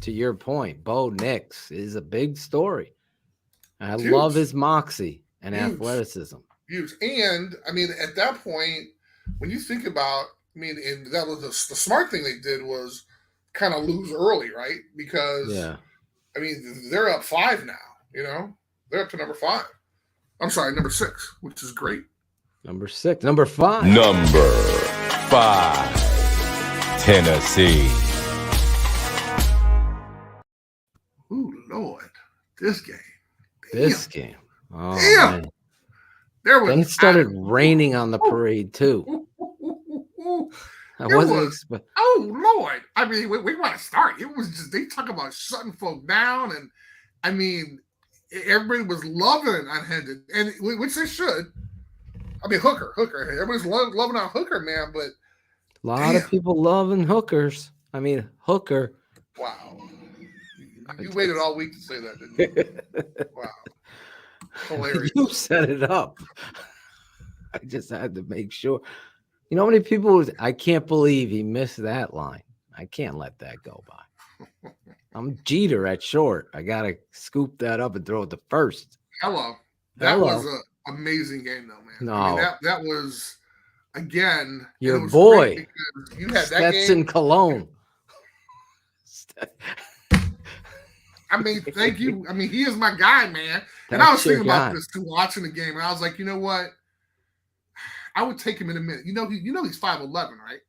to your point, Bo Nix is a big story. I Huge. love his moxie and Huge. athleticism. huge. And I mean, at that point, when you think about, I mean, and that was the smart thing they did was kind of lose early, right? Because I mean, they're up 5 now. You know, they're up to number 5. I'm sorry, number 6, which is great. Number 5. Number 5. Tennessee. Ooh, Lord, this game. This game. Oh, Damn. man. There was Then it started raining on the parade too. I wasn't expecting. Oh Lord! I mean, we want to start. It was just they talk about shutting folk down, and I mean, everybody was loving it unhindered, and which they should. I mean, Hooker. Everybody's loving on Hooker, man. But A lot of people loving hookers. I mean, Hooker. wow, you waited all week to say that, didn't you? Wow, hilarious. You set it up. I just had to make sure. You know how many people I can't believe he missed that line. I can't let that go by. I'm Jeter at short. I gotta scoop that up and throw it to first. Hello. That was an amazing game, though, man. No, I mean, that was again your it was boy. great because you had that Stetson game. Cologne. I mean, thank you. I mean, he is my guy, man. And I was That's your thinking about guy. this too, watching the game, and I was like, you know what? I would take him in a minute. You know he's 5'11", right?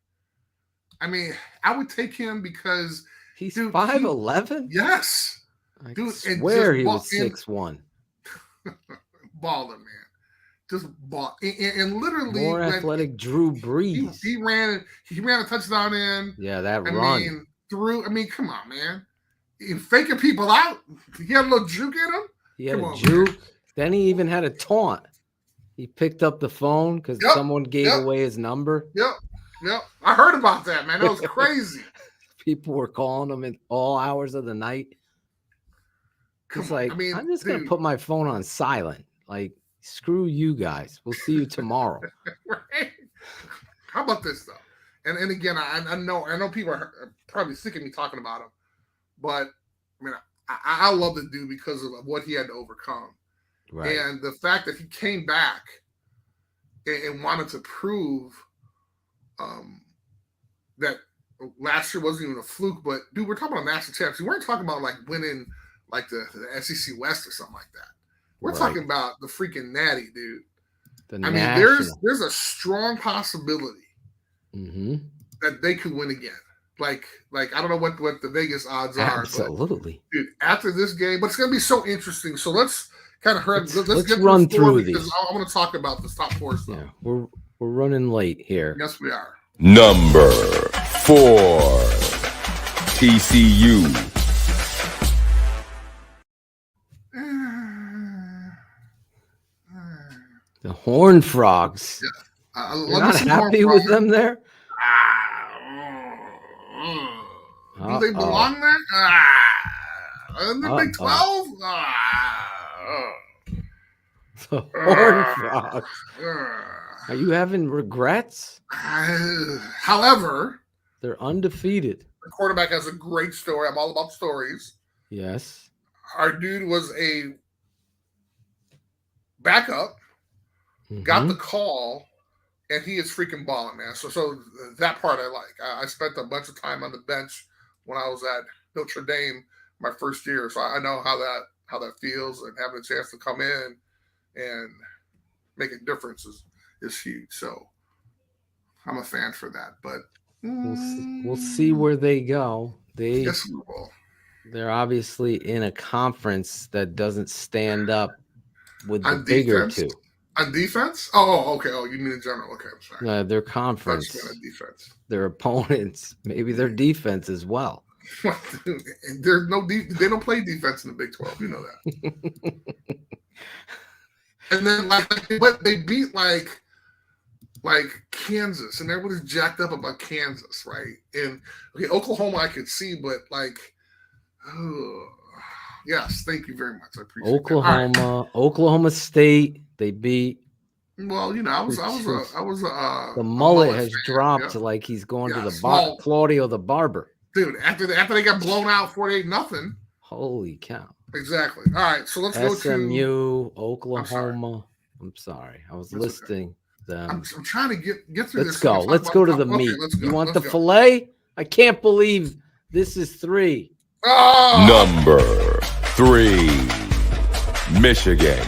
I mean, I would take him because he's 5'11". Yes, I dude. swear he was 6'1". Baller, man. Just ball and literally more athletic. Drew Brees. He ran a touchdown in. Yeah, that I run. mean, come on, man. He faking people out. He had a little juke in him. He had a juke. Man. Then he even had a taunt. He picked up the phone because someone gave away his number. Yep. I heard about that, man. That was crazy. People were calling him at all hours of the night. It's like, I'm just going to put my phone on silent. Like, screw you guys. We'll see you tomorrow. Right? How about this, though? And again, I know people are probably sick of me talking about him. But, I mean, I love the dude because of what he had to overcome. Right. And the fact that he came back and wanted to prove that last year wasn't even a fluke. But, dude, we're talking about national champions. We weren't talking about, like, winning, like, the SEC West or something like that. We're talking about the freaking natty, dude. There's a strong possibility that they could win again. Like I don't know what the Vegas odds are. Absolutely, but, dude. After this game, but it's going to be so interesting. So let's kind of hurry. Let's get run through these. Because I want to talk about this top four stuff. Yeah, we're running late here. Yes, we are. Number 4, TCU. The Horned Frogs. Yeah. You're not happy with them there? Do they belong there? In the Big 12? The Horned Frogs. Are you having regrets? However, they're undefeated. The quarterback has a great story. I'm all about stories. Yes. Our dude was a backup. Got the call, and he is freaking balling, man. So that part I like. I spent a bunch of time on the bench when I was at Notre Dame my first year, so I know how that feels, and having a chance to come in and make a difference is huge. So I'm a fan for that. But we'll see where they go. Yes, we will. They're obviously in a conference that doesn't stand up with the bigger two. On defense? Oh, okay. Oh, you mean in general? Okay, I'm sorry. No, their conference. Defense. Their opponents, maybe their defense as well. There's no they don't play defense in the Big 12. You know that. And then but they beat like Kansas, and everybody's jacked up about Kansas, right? And Oklahoma I could see, but yes, thank you very much. I appreciate Oklahoma, Oklahoma State. They beat. Well, I was the mullet has dropped like he's going to the Claudio the barber. Dude, after they got blown out 48-0. Holy cow! Exactly. All right, so let's go to SMU, Oklahoma. I'm sorry, I was listing them. I'm trying to get through this. Let's go to the meat. You want the fillet? I can't believe this is 3. Oh! Number 3, Michigan.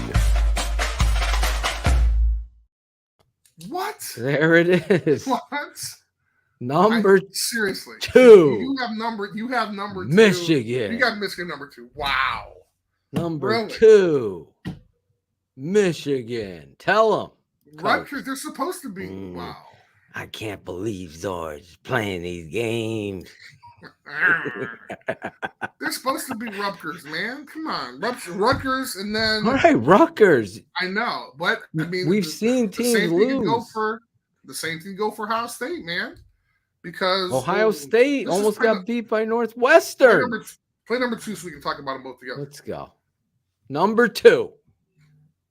What? There it is. What? Seriously. 2. You have number 2. Michigan. You got Michigan number 2. Wow. Number 2. Michigan. Tell them. Rutgers, they're supposed to be. Wow. I can't believe Zorich is playing these games. They're supposed to be Rutgers, man. Come on. Rutgers, and then. All right, Rutgers. I know, but I mean, we've seen teams lose. The same thing go for Ohio State, man. Because Ohio State almost got beat by Northwestern. Play number 2 so we can talk about them both together. Let's go. Number 2.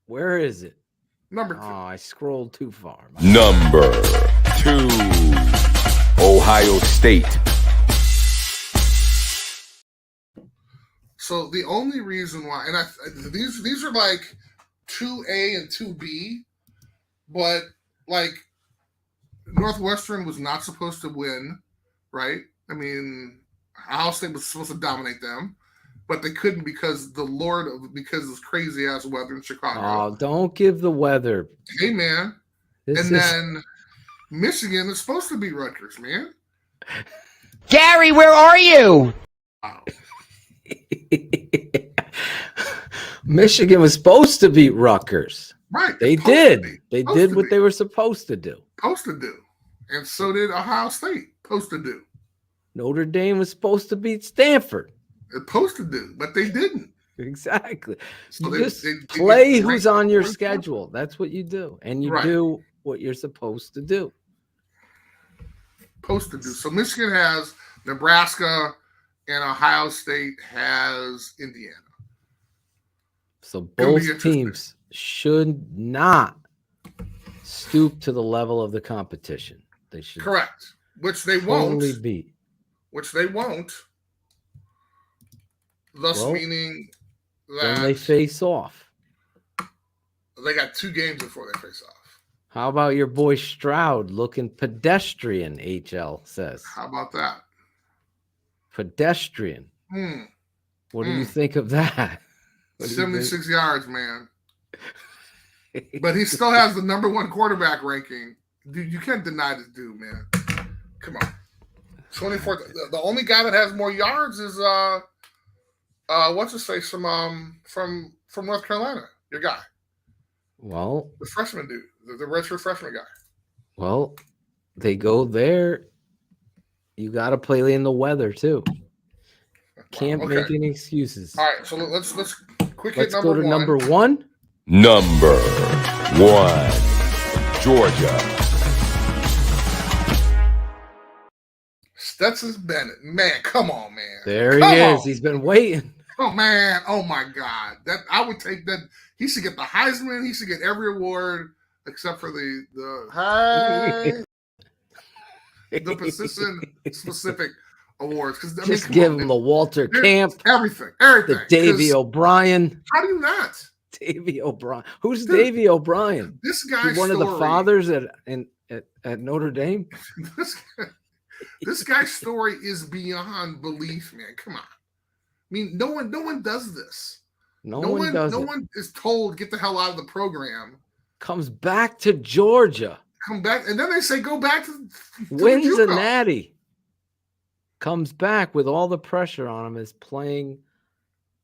Where is it? Number 2. Oh, I scrolled too far. Number 2, Ohio State. So the only reason why, and these are like 2A and 2B, but like Northwestern was not supposed to win, right? I mean, Ohio State was supposed to dominate them, but they couldn't because of this crazy ass weather in Chicago. Oh, don't give the weather. Hey, man. This And is then Michigan is supposed to beat Rutgers, man. Gary, where are you? Wow. Michigan was supposed to beat Rutgers. Right. They supposed to did. be. They Supposed did to what be. they were supposed to do. Supposed to do. And so did Ohio State. Supposed to do. Notre Dame was supposed to beat Stanford. Supposed to do, but they didn't. Exactly. So You they- just they play just who's ranked on your fourth. schedule. That's what you do. And you Right. do what you're supposed to do. Supposed to do. So Michigan has Nebraska and Ohio State has Indiana. So Gonna be both interesting. teams should not stoop to the level of the competition. They should Correct. Which they totally won't. beat. Which they won't. Thus Well, meaning Then that they face off. they got 2 games before they face off. How about your boy Stroud looking pedestrian, HL says. How about that? Pedestrian. Hmm. What do you think of that? What do you 76 yards, man. But he still has the number 1 quarterback ranking. Dude, you can't deny this dude, man. Come on. 24. The only guy that has more yards is what's his face from North Carolina? Your guy. Well, The freshman dude. The redshirt freshman guy. well, they go there. You got to play in the weather too. Can't Okay. make any excuses. All right, so let's quick hit Let's go to number 1. Number 1. Georgia. Stetson Bennett. Man, come on, man. There he Come is. on. He's been waiting. Oh man, oh my God. That I would take that. He should get the Heisman. He should get every award except for the position specific awards. Because Just give him the Walter Camp, everything. the Davy 'Cause O'Brien. How do you not? Davy O'Brien. Who's Dude, Davy O'Brien? This He guy's one of the story- fathers at Notre Dame. this guy's story is beyond belief, man. Come on. I mean, no one does this. No one does No it. one is told get the hell out of the program. Comes back to Georgia. Come back, and then they say go back to Wins the a JUCO. natty. Comes back with all the pressure on him. Is playing.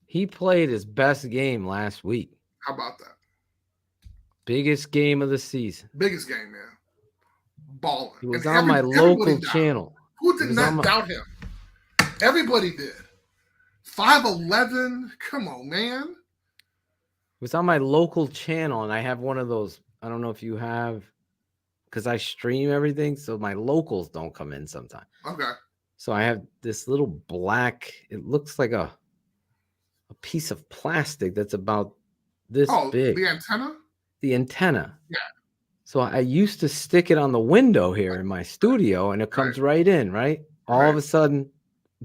He played his best game last week. How about that? Biggest game of the season. Biggest game, man. Balling. He was And on my everybody local doubted him. channel. Who He did was on not my- doubt him? Everybody did. 5'11". Come on, man. It was on my local channel, and I have one of those. I don't know if you have, because I stream everything, so my locals don't come in sometimes. Okay. So I have this little black. It looks like a piece of plastic that's about this Oh, big. the antenna? The antenna. Yeah. So I used to stick it on the window here in my studio, and it comes right in. Right. All of Right. a sudden,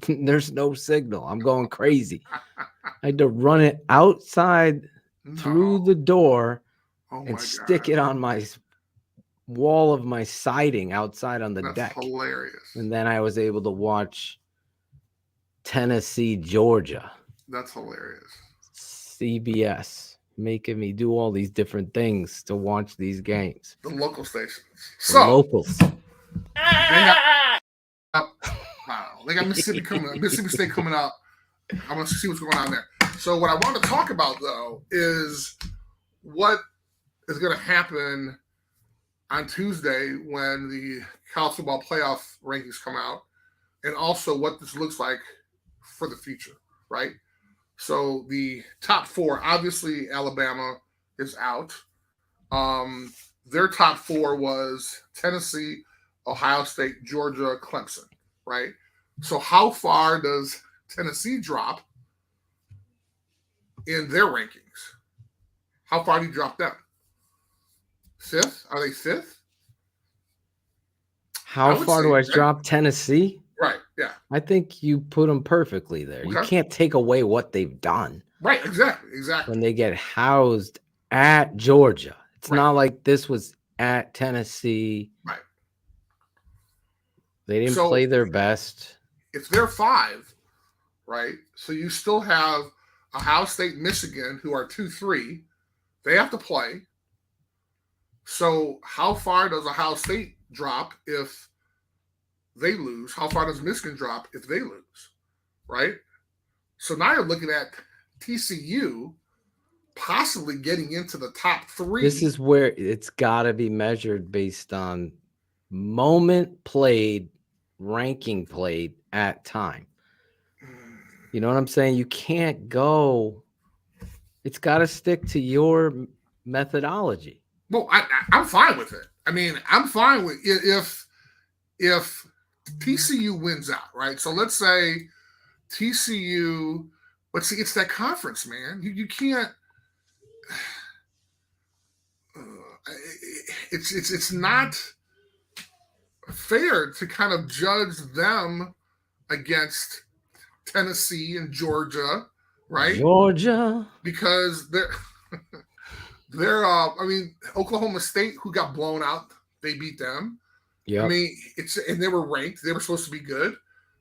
there's no signal. I'm going crazy. I had to run it outside through No. the door Oh and my stick God. it on my wall of my siding outside on the That's deck. hilarious. And then I was able to watch Tennessee, Georgia, That's hilarious. CBS, making me do all these different things to watch these games. The local stations. The So locals. they got, wow, they got Mississippi coming up, Mississippi State coming up. I'm gonna see what's going on there. So what I want to talk about though is what is going to happen on Tuesday when the college football playoff rankings come out, and also what this looks like for the future, right? So the top 4, obviously Alabama is out. Their top 4 was Tennessee, Ohio State, Georgia, Clemson, right? So how far does Tennessee drop in their rankings? How far do you drop them? 5th? Are they 5th? I How would far say do I that- drop Tennessee? Right. Yeah. I think you put them perfectly there. You Okay. can't take away what they've done Right. Exactly. Exactly. when they get housed at Georgia. It's Right. not like this was at Tennessee. Right. They didn't So- play their best. If they're 5, right? So you still have Ohio State, Michigan, who are 2-3. They have to play. So how far does Ohio State drop if they lose? How far does Michigan drop if they lose? Right? So now you're looking at TCU possibly getting into the top 3. This is where it's got to be measured based on moment played, ranking played at time. You know what I'm saying? You can't go. It's got to stick to your methodology. Well, I'm fine with it. I mean, I'm fine with if TCU wins out, right? So let's say TCU. Let's see, it's that conference, man. You can't. It's not fair to kind of judge them against Tennessee and Georgia, right? Georgia, because they're I mean, Oklahoma State, who got blown out, they beat them. Yeah, I mean, and they were ranked. They were supposed to be good,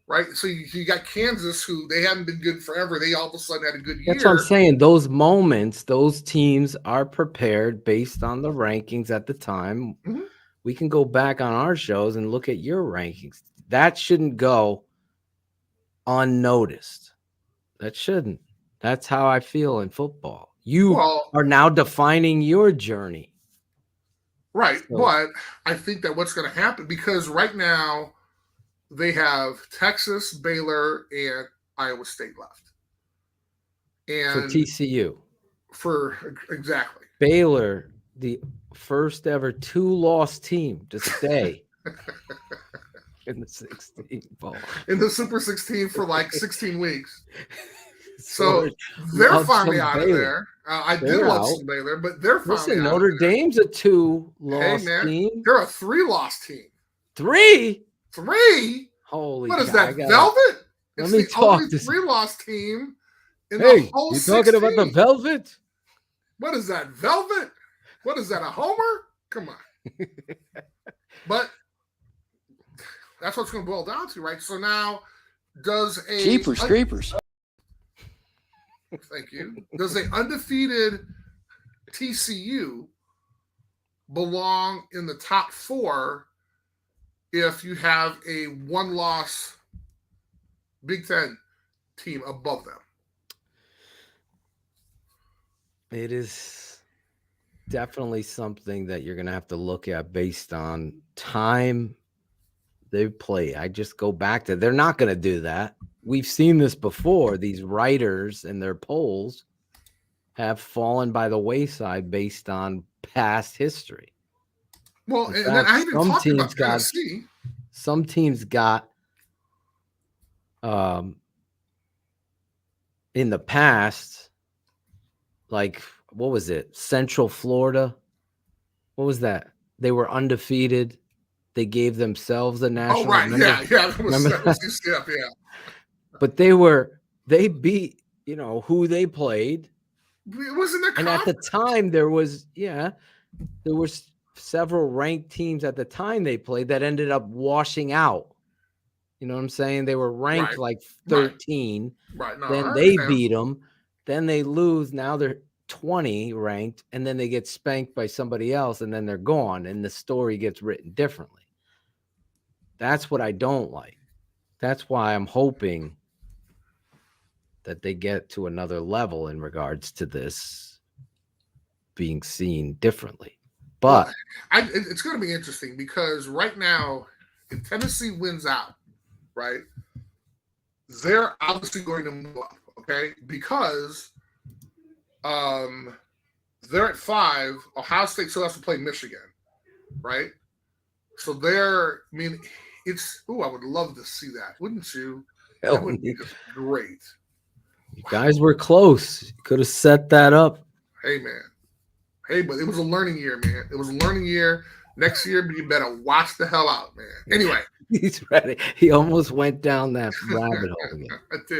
right? So you got Kansas, who they haven't been good forever. They all of a sudden had a good year. That's what I'm saying. Those moments, those teams are prepared based on the rankings at the time. Mm-hmm. We can go back on our shows and look at your rankings. That shouldn't go unnoticed. That shouldn't. That's how I feel in football. You are now defining your journey. Right. So, but I think that what's going to happen, because right now they have Texas, Baylor, and Iowa State left. And for TCU. Exactly. Baylor, the first ever 2-loss team to stay in the 16 bowl. In the Super 16 for like 16 weeks. So they're finally out of there. I did love some Baylor, but they're finally out. Notre Dame's a 2-loss team. They're a 3-loss team. 3? Holy God. What is that, Velvet? Let me talk to 3-loss team in the whole 16. You talking about the Velvet? What is that, Velvet? What is that, a homer? Come on. But that's what's going to boil down to, right? So now, does a... Jeepers creepers. Thank you. Does a undefeated TCU belong in the top 4 if you have a 1-loss Big Ten team above them? It is definitely something that you're going to have to look at based on time they play. I just go back to, they're not going to do that. We've seen this before. These writers and their polls have fallen by the wayside based on past history. Well, and then I even talked about Tennessee. Some teams got in the past, like, what was it? Central Florida. What was that? They were undefeated. They gave themselves a national. Oh, right. Yeah. Yeah. But they beat, who they played. It wasn't a and at the time there was several ranked teams at the time they played that ended up washing out. You know what I'm saying? They were ranked like 13. Right. No, then they beat them. Then they lose. Now they're 20 ranked, and then they get spanked by somebody else, and then they're gone, and the story gets written differently. That's what I don't like. That's why I'm hoping that they get to another level in regards to this being seen differently. But it's going to be interesting because right now, if Tennessee wins out, right, they're obviously going to move up, okay? Because they're at 5. Ohio State still has to play Michigan, right? So I would love to see that, wouldn't you? That would be just great. You guys were close. You could have set that up. Hey, man. Hey, but it was a learning year, man. It was a learning year. Next year, you better watch the hell out, man. Anyway. He's ready. He almost went down that rabbit hole again.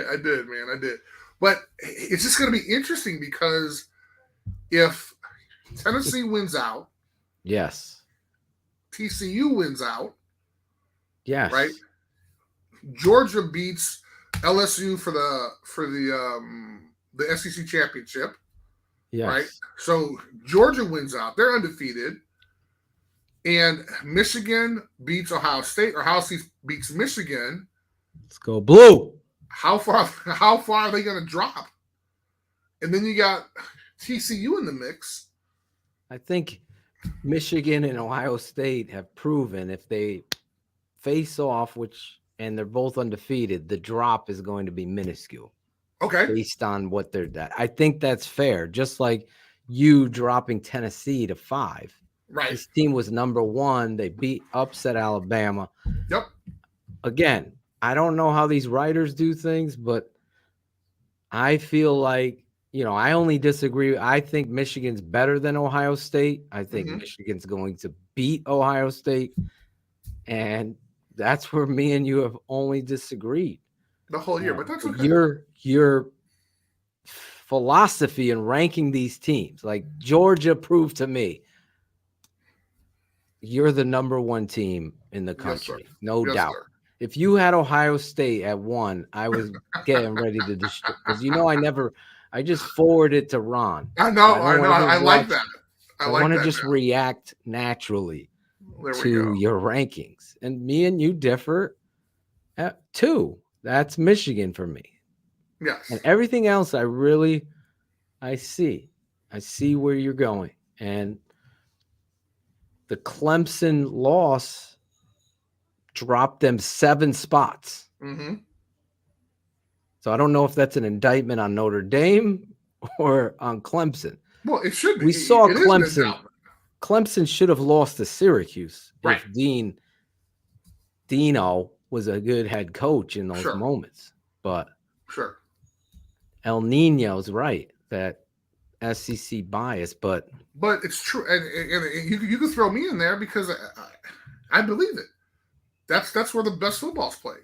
I did, man. I did. But it's just going to be interesting because if Tennessee wins out. Yes. TCU wins out. Yes. Right? Georgia beats LSU for the SEC championship. Yes. Right? So Georgia wins out. They're undefeated. and Michigan beats Ohio State, or Ohio State beats Michigan, Let's go blue. how far are they going to drop? And then you got TCU in the mix. I think Michigan and Ohio State have proven if they face off, and they're both undefeated, the drop is going to be minuscule. Okay. Based on what they're at. I think that's fair. Just like you dropping Tennessee to 5. Right. This team was number 1. They upset Alabama. Yep. Again, I don't know how these writers do things, but I feel like, I only disagree. I think Michigan's better than Ohio State. I think Michigan's going to beat Ohio State. And that's where me and you have only disagreed. The whole year, but that's okay. Your philosophy in ranking these teams, like Georgia proved to me, you're the number 1 team in the country, no doubt. Sir. If you had Ohio State at 1, I was getting ready to destroy, because I just forwarded to Ron. I know. I like that. I want to just react naturally to your rankings, and me and you differ at 2. That's Michigan for me. Yes. And everything else, I see where you're going. And the Clemson loss dropped them 7 spots. Mm-hmm. So I don't know if that's an indictment on Notre Dame or on Clemson. Well, it should be. We saw Clemson. Clemson should have lost to Syracuse if Dino was a good head coach in those moments. But El Nino's right, that SEC bias, but it's true, and you can throw me in there because I believe it. That's where the best football's played.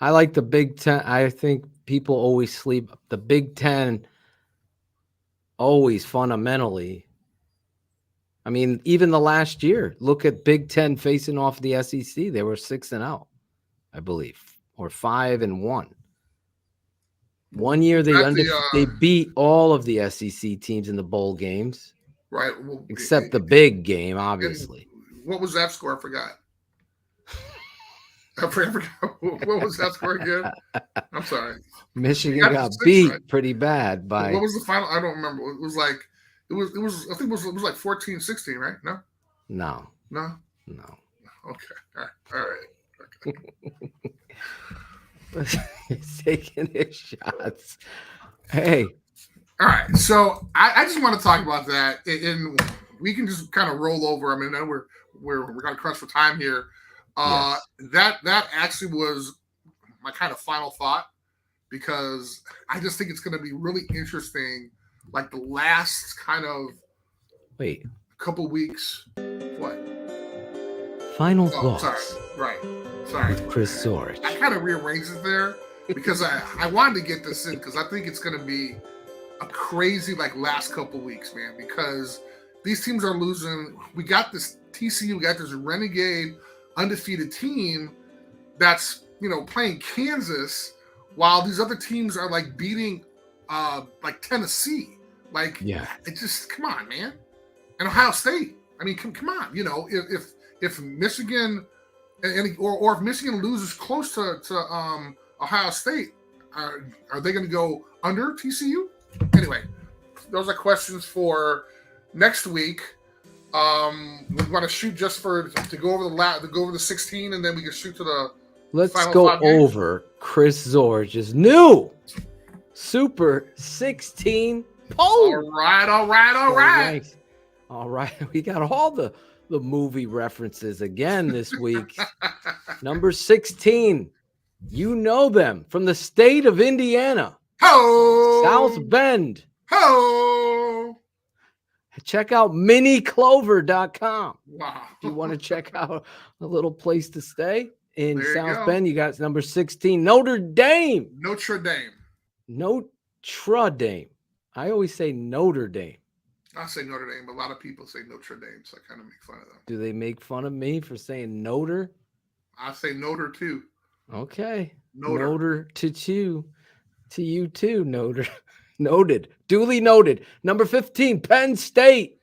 I like the Big Ten. I think people always sleep. The Big Ten always fundamentally. I mean, even the last year, look at Big Ten facing off the SEC. They were 6-0, I believe, or 5-1. One year they beat all of the SEC teams in the bowl games, right? Except the big game, obviously. What was that score? I forgot. What was that score again? I'm sorry. Michigan got beat pretty bad by. What was the final? I don't remember. It was like it was. I think it was like 14-16, right? No. Okay. All right. He's taking his shots. Hey. All right. So I just want to talk about that, and we can just kind of roll over. I mean, I know we're going to crunch for time here. Yes. That actually was my kind of final thought, because I just think it's going to be really interesting, like the last kind of couple weeks. What? Final thoughts. Sorry. Sorry. With Chris Zorich. I kind of rearranged it there because I wanted to get this in, because I think it's going to be a crazy last couple weeks, man, because these teams are losing. We got this TCU, we got this renegade undefeated team that's playing Kansas, while these other teams are beating Tennessee. It just, come on, man. And Ohio State. I mean, come on. If Michigan or if Michigan loses close to Ohio State, are they going to go under TCU? Anyway, those are questions for next week. We want to shoot just to go over the 16, and then we can shoot to the. Let's final go 5 games. over Chris Zorich's new Super 16 poll. All right. We got all the movie references again this week. Number 16. You know them from the state of Indiana. Ho! South Bend. Ho! Check out miniclover.com. Wow. If you want to check out a little place to stay in South go. Bend, you got number 16, Notre Dame. Notre Dame. Notre Dame. I always say Notre Dame. I say Notre Dame, but a lot of people say Notre Dame, so I kind of make fun of them. Do they make fun of me for saying Notre? I say Notre too. Okay. Notre to you too, Notre. Noted. Duly noted. Number 15, Penn State.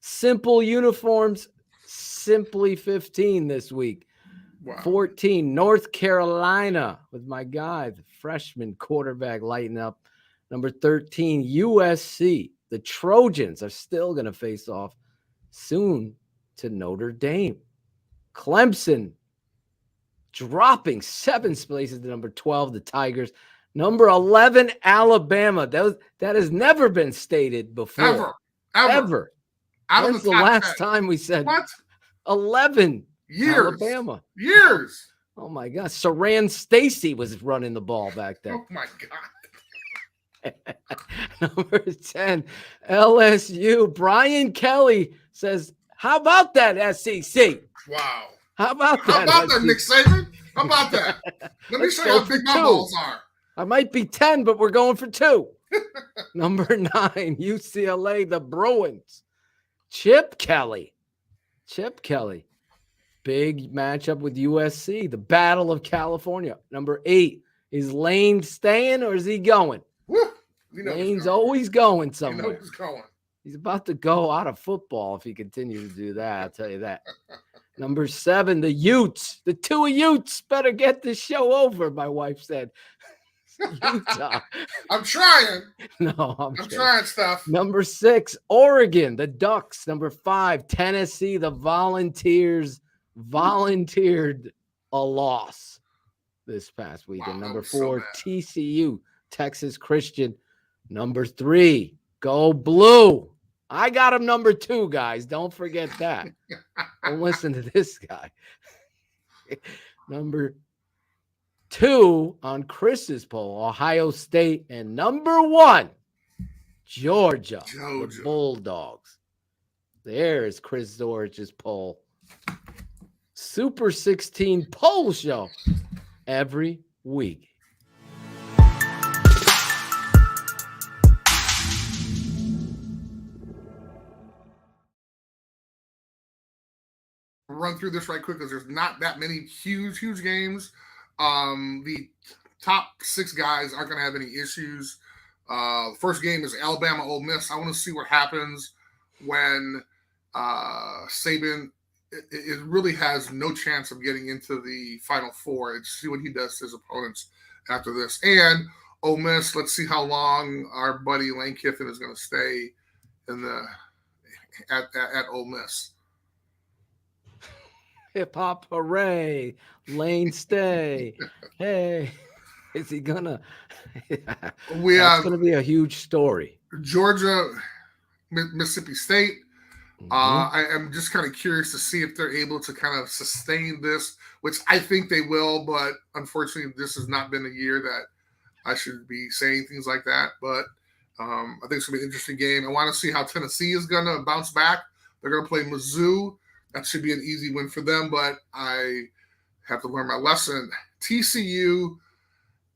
Simple uniforms, simply 15 this week. Wow. 14, North Carolina with my guy, the freshman quarterback lighting up. Number 13, USC. The Trojans are still going to face off soon to Notre Dame. Clemson dropping 7 places to number 12, the Tigers. Number 11, Alabama. That has never been stated before. Ever. Out When's of the the top last 10. time we said What? 11? Years. Alabama. Years. Oh, my God. Saran Stacy was running the ball back then. Oh, my God. Number 10, LSU. Brian Kelly says, how about that, SEC? Wow. How about How that? about that, SEC? Nick Saban? How about that? Let me Let's show you go how for big my 2. balls are. I might be 10, but we're going for 2. Number 9, UCLA, the Bruins. Chip Kelly. Big matchup with USC, the Battle of California. Number 8, is Lane staying or is he going? Woo. You know Lane's he's going. always going You somewhere. know he's going. He's about to go out of football if he continues to do that. I'll tell you that. Number 7, the Utes. The 2 Utes better get this show over, my wife said. Utah. I'm trying. No, I'm I'm trying stuff. Number 6, Oregon, the Ducks. Number 5, Tennessee, the Volunteers volunteered a loss this past weekend. Wow, Number that was so 4, bad. TCU, Texas Christian. Number 3, go Blue. I got him number 2, guys. Don't forget that. Don't listen to this guy. Number 2 on Chris's poll, Ohio State. And number 1, Georgia. The Bulldogs. There is Chris Zorich's poll. Super 16 poll show every week. Run through this right quick because there's not that many huge games. The top 6 guys aren't going to have any issues. First game is Alabama Ole Miss. I want to see what happens when Saban it really has no chance of getting into the Final Four, and see what he does to his opponents after this. And Ole Miss, let's see how long our buddy Lane Kiffin is going to stay in the at Ole Miss. Hip hop hooray, Lane stay. Hey, is he gonna? That's gonna be a huge story. Georgia, Mississippi State. Mm-hmm. I am just kind of curious to see if they're able to kind of sustain this, which I think they will, but unfortunately, this has not been a year that I should be saying things like that. But I think it's going to be an interesting game. I want to see how Tennessee is going to bounce back. They're going to play Mizzou. That should be an easy win for them, but I have to learn my lesson. TCU,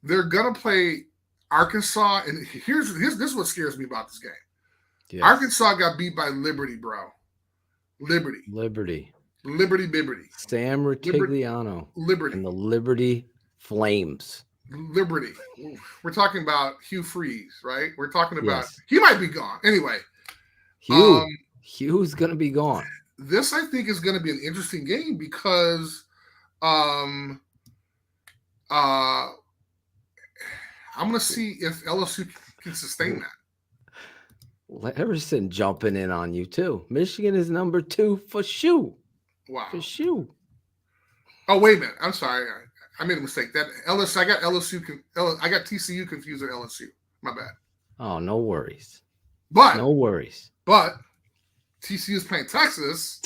they're going to play Arkansas, and this is what scares me about this game. Yes. Arkansas got beat by Liberty, bro. Liberty. Sam Rutigliano. Liberty. And the Liberty Flames. Liberty. We're talking about Hugh Freeze, right? We're talking about he might be gone. Anyway. Hugh's going to be gone. This, I think, is going to be an interesting game because I'm going to see if LSU can sustain that. Everson jumping in on you, too. Michigan is number 2 for shoe. Wow. For shoe. Oh, wait a minute. I'm sorry. I made a mistake. I got TCU confused with LSU. My bad. Oh, no worries. But TCU is playing Texas.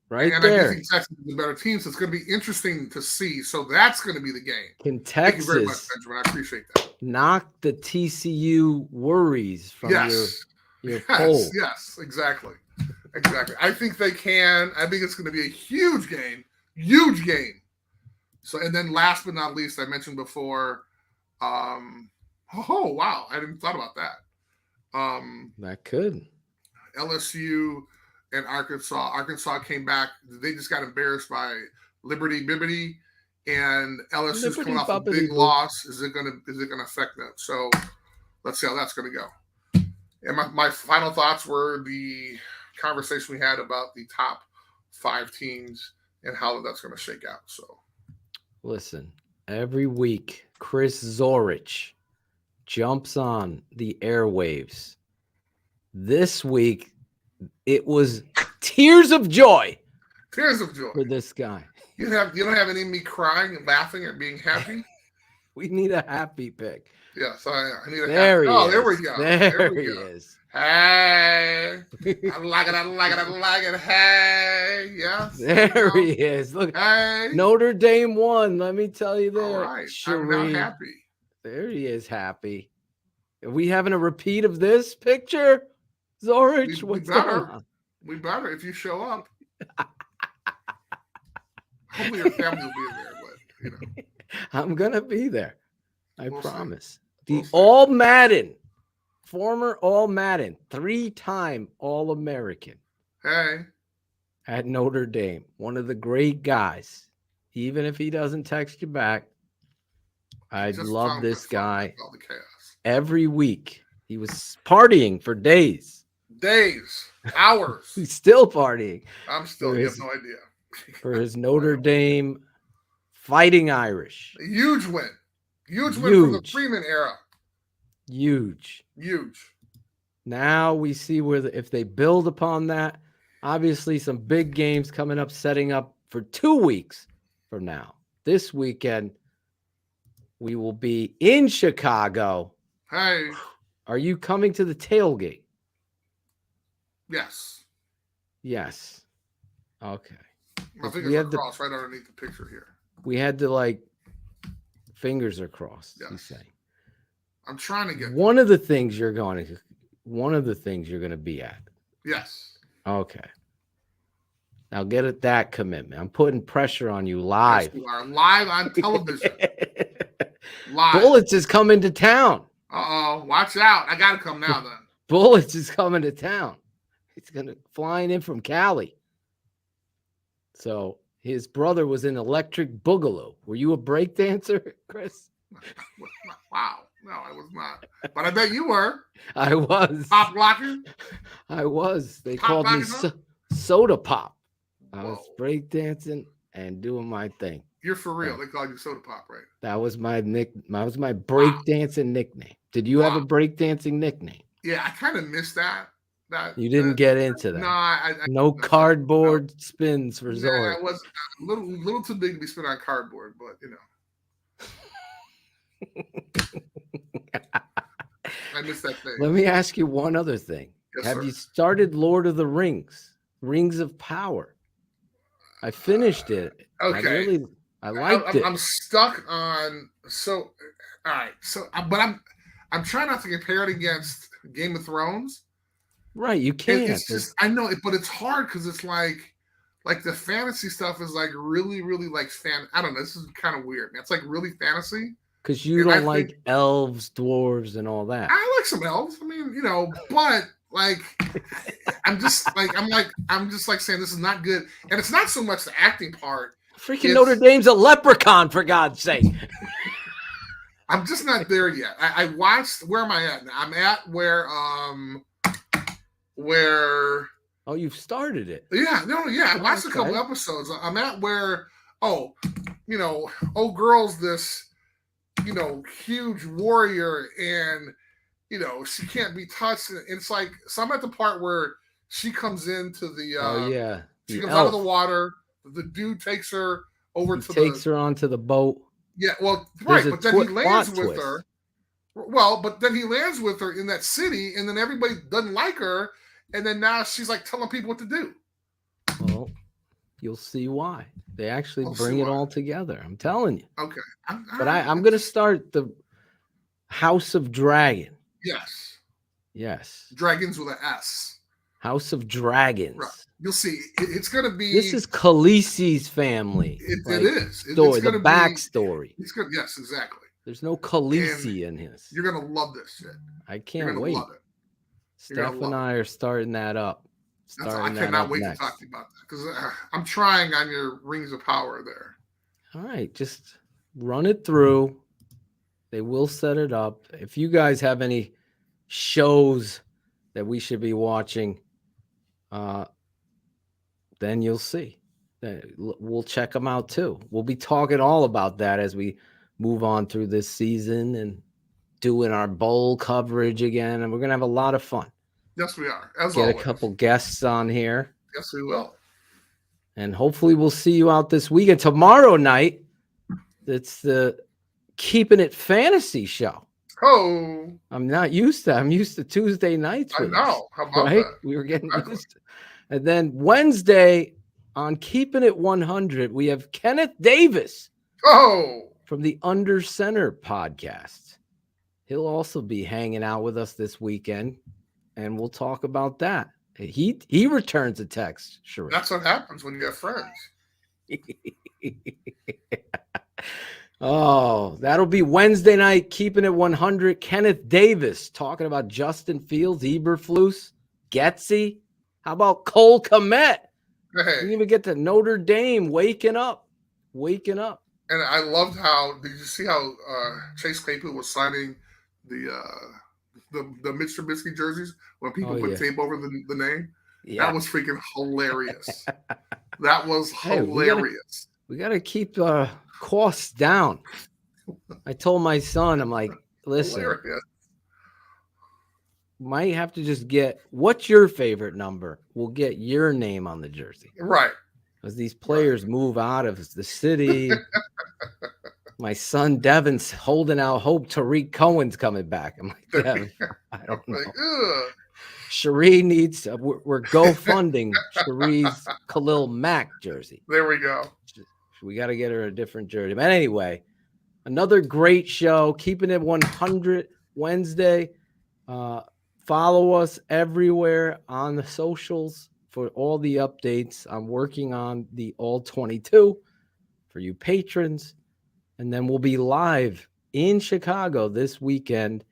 Right and there. I think Texas is a better team, so it's going to be interesting to see. So that's going to be the game. Can Texas, thank you very much, Benjamin. I appreciate that. Knock the TCU worries from your poll? Yes, exactly. I think they can. I think it's going to be a huge game. Huge game. So, and then last but not least, I mentioned before, wow, I didn't thought about that. That could. LSU and Arkansas. Arkansas came back. They just got embarrassed by Liberty, and LSU's coming off a big loss. Is it gonna affect them? So let's see how that's gonna go. And my final thoughts were the conversation we had about the top 5 teams and how that's going to shake out. So, listen, every week, Chris Zorich jumps on the airwaves. This week, it was tears of joy. Tears of joy for this guy. You don't have any of me crying and laughing and being happy. We need a happy pick. Yes, I need a there happy. He there is. we go. There he is. Hey, I like it. Hey, yes. There he is. Look, hey. Notre Dame won. Let me tell you that. All right, I'm now happy. There he is, happy. Are we having a repeat of this picture, Zorich? What's going on? We better if you show up. Hopefully your family will be there, but I'm gonna be there. We'll promise. We'll the All Madden, former All Madden, 3-time All-American. Hey. At Notre Dame, one of the great guys. Even if he doesn't text you back, I love this guy. Every week, he was partying for days, hours. He's still partying. I'm still. You have no idea. For his Notre Dame Fighting Irish. A huge win. Huge win from the Freeman era. Huge. Now we see if they build upon that. Obviously, some big games coming up, setting up for 2 weeks from now. This weekend, we will be in Chicago. Hey. Are you coming to the tailgate? Yes. Yes. Okay. My fingers are crossed right underneath the picture here. We had to fingers are crossed. Yes. You say. I'm trying to get one of the things you're going to be at. Yes. Okay. Now get at that commitment. I'm putting pressure on you live. Yes, you are live on television. Live. Bullets is coming to town. Watch out. I gotta come now then. Bullets is coming to town. He's flying in from Cali. So his brother was in Electric Boogaloo. Were you a break dancer, Chris? Wow. No, I was not. But I bet you were. I was. Pop locker? I was. They Pop called me Soda Pop. I was break dancing and doing my thing. You're for real. They called you Soda Pop, right? That was my break dancing nickname. Did you have a break dancing nickname? Yeah, I kind of missed that. You didn't get into that. No, I no cardboard spins for Zorich. I was a little too big to be spin on cardboard, but I missed that thing. Let me ask you one other thing. Yes, Have sir. you started Lord of the Rings? Rings of Power. I finished it. Okay. I liked it. I'm stuck on all right. But I'm trying not to compare it against Game of Thrones. Right, you can't. It's just I know it, but it's hard because it's like the fantasy stuff is really, really fan. I don't know. This is kind of weird, man. It's really fantasy. Because you don't like elves, dwarves, and all that. I like some elves. I mean, but I'm just saying this is not good, and it's not so much the acting part. Freaking Notre Dame's a leprechaun, for God's sake. I'm just not there yet. I watched. Where am I at now? I'm at where. Oh, you've started it. Yeah, I watched a couple episodes. I'm at where. Girl's this. Huge warrior, and she can't be touched. And it's so I'm at the part where she comes into the. She comes out of the water. The dude takes her over takes her onto the boat. Yeah, well, right, but then he lands with her. Well, but then he lands with her in that city, and then everybody doesn't like her, and then now she's telling people what to do. Well, you'll see why. They actually bring it all together. I'm telling you. Okay. I'm going to start the House of Dragon. Yes. Yes. Dragons with an S. House of Dragons. Right. You'll see. It's going to be. This is Khaleesi's family. It is. It's the backstory. It's good. Yes, exactly. There's no Khaleesi in his. You're going to love this shit. I can't wait. Love it. Steph and I are starting that up. I cannot wait to talk to you about that because I'm trying on your Rings of Power there. All right, just run it through. They will set it up. If you guys have any shows that we should be watching, then you'll see. We'll check them out too. We'll be talking all about that as we move on through this season and doing our bowl coverage again. And we're going to have a lot of fun. Yes, we are. As Get always. a couple guests on here. Yes, we will. And hopefully we'll see you out this weekend. Tomorrow night, it's the Keeping It Fantasy show. Oh. I'm used to Tuesday nights. I know. How about right? that? We were getting Exactly. used to it. And then Wednesday on Keeping It 100, we have Kenneth Davis from the Under Center podcast. He'll also be hanging out with us this weekend, and we'll talk about that. He returns a text, sure. That's what happens when you have friends. Oh, that'll be Wednesday night, Keeping It 100. Kenneth Davis talking about Justin Fields, Eberflus, Getsy. How about Cole Kmet? Hey. We didn't even get to Notre Dame waking up. And I loved how, did you see how Chase Claypool was signing the Mitch Trubisky jerseys when people put tape over the name? Yeah. That was freaking hilarious. That was hilarious. We got to keep costs down. I told my son, I'm like, listen, Hilarious. might have to just get, what's your favorite number? We'll get your name on the jersey. Right. Because these players move out of the city. My son Devin's holding out hope Tariq Cohen's coming back. I'm like, Devin, I don't know. Like, Cherie needs, we're GoFunding Cherie's Khalil Mack jersey. there we go. We got to get her a different jersey. But anyway, another great show. Keeping It 100 Wednesday. Follow us everywhere on the socials for all the updates. I'm working on the All 22 for you patrons. And then we'll be live in Chicago this weekend.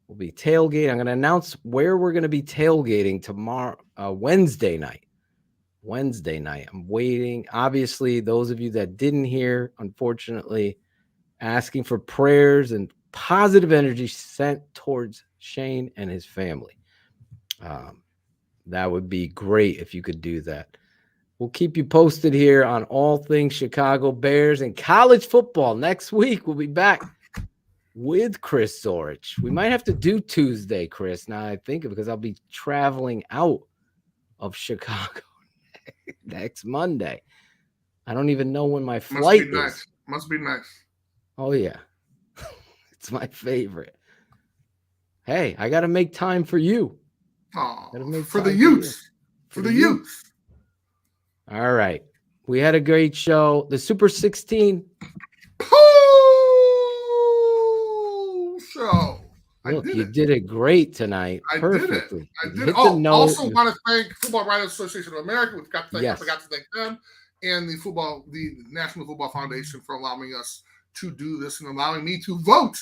We'll be tailgating. I'm going to announce where we're going to be tailgating tomorrow, Wednesday night. I'm waiting. Obviously, those of you that didn't hear, unfortunately, asking for prayers and positive energy sent towards Shane and his family. That would be great if you could do that. We'll keep you posted here on all things Chicago Bears and college football. Next week, we'll be back with Chris Zorich. We might have to do Tuesday, Chris, now I think of it, because I'll be traveling out of Chicago next Monday. I don't even know when my flight is. Must be nice. Oh, yeah. It's my favorite. Hey, I got to make time for you. Oh, For the youth. For the youth. All right. We had a great show. The Super 16. Show. Look, you did it great tonight. Perfectly. I did it. Also want to thank Football Writers Association of America. I forgot to thank them, and the National Football Foundation for allowing us to do this and allowing me to vote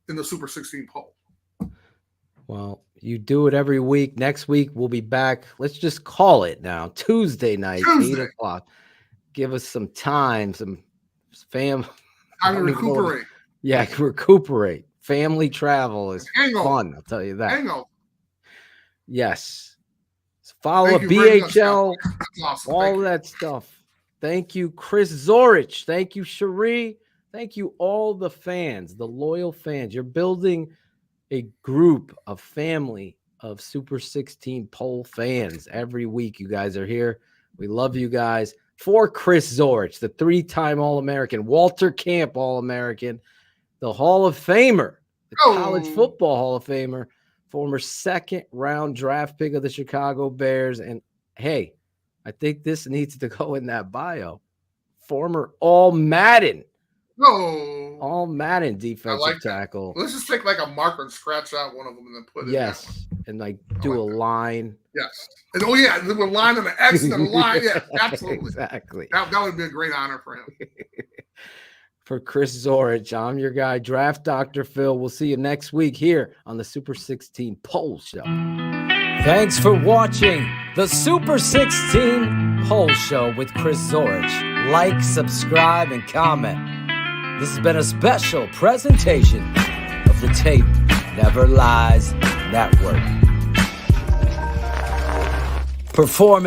in the Super 16 poll. Well, you do it every week. Next week, we'll be back. Let's just call it now. Tuesday night, 8 o'clock. Give us some time, some fam. Time to recuperate. Yeah, recuperate. Family travel is fun. I'll tell you that. Yes. Follow BHL, awesome. all of that stuff. Thank you, Chris Zorich. Thank you, Cherie. Thank you, all the fans, the loyal fans. You're building a group of family of Super 16 poll fans. Every week you guys are here. We love you guys. For Chris Zorich, the 3-time All-American, Walter Camp All-American, the Hall of Famer, the College Football Hall of Famer, former second-round draft pick of the Chicago Bears. And, hey, I think this needs to go in that bio. Former All-Madden. All-Madden defensive tackle. Let's just take like a marker and scratch out one of them and then put it down. And like do a line. Yes. And, a line and an X and a line. Yeah, absolutely. Exactly. That would be a great honor for him. For Chris Zorich, I'm your guy, Draft Dr. Phil. We'll see you next week here on the Super 16 Poll Show. Thanks for watching the Super 16 Poll Show with Chris Zorich. Like, subscribe, and comment. This has been a special presentation of the Tape Never Lies Network. performance.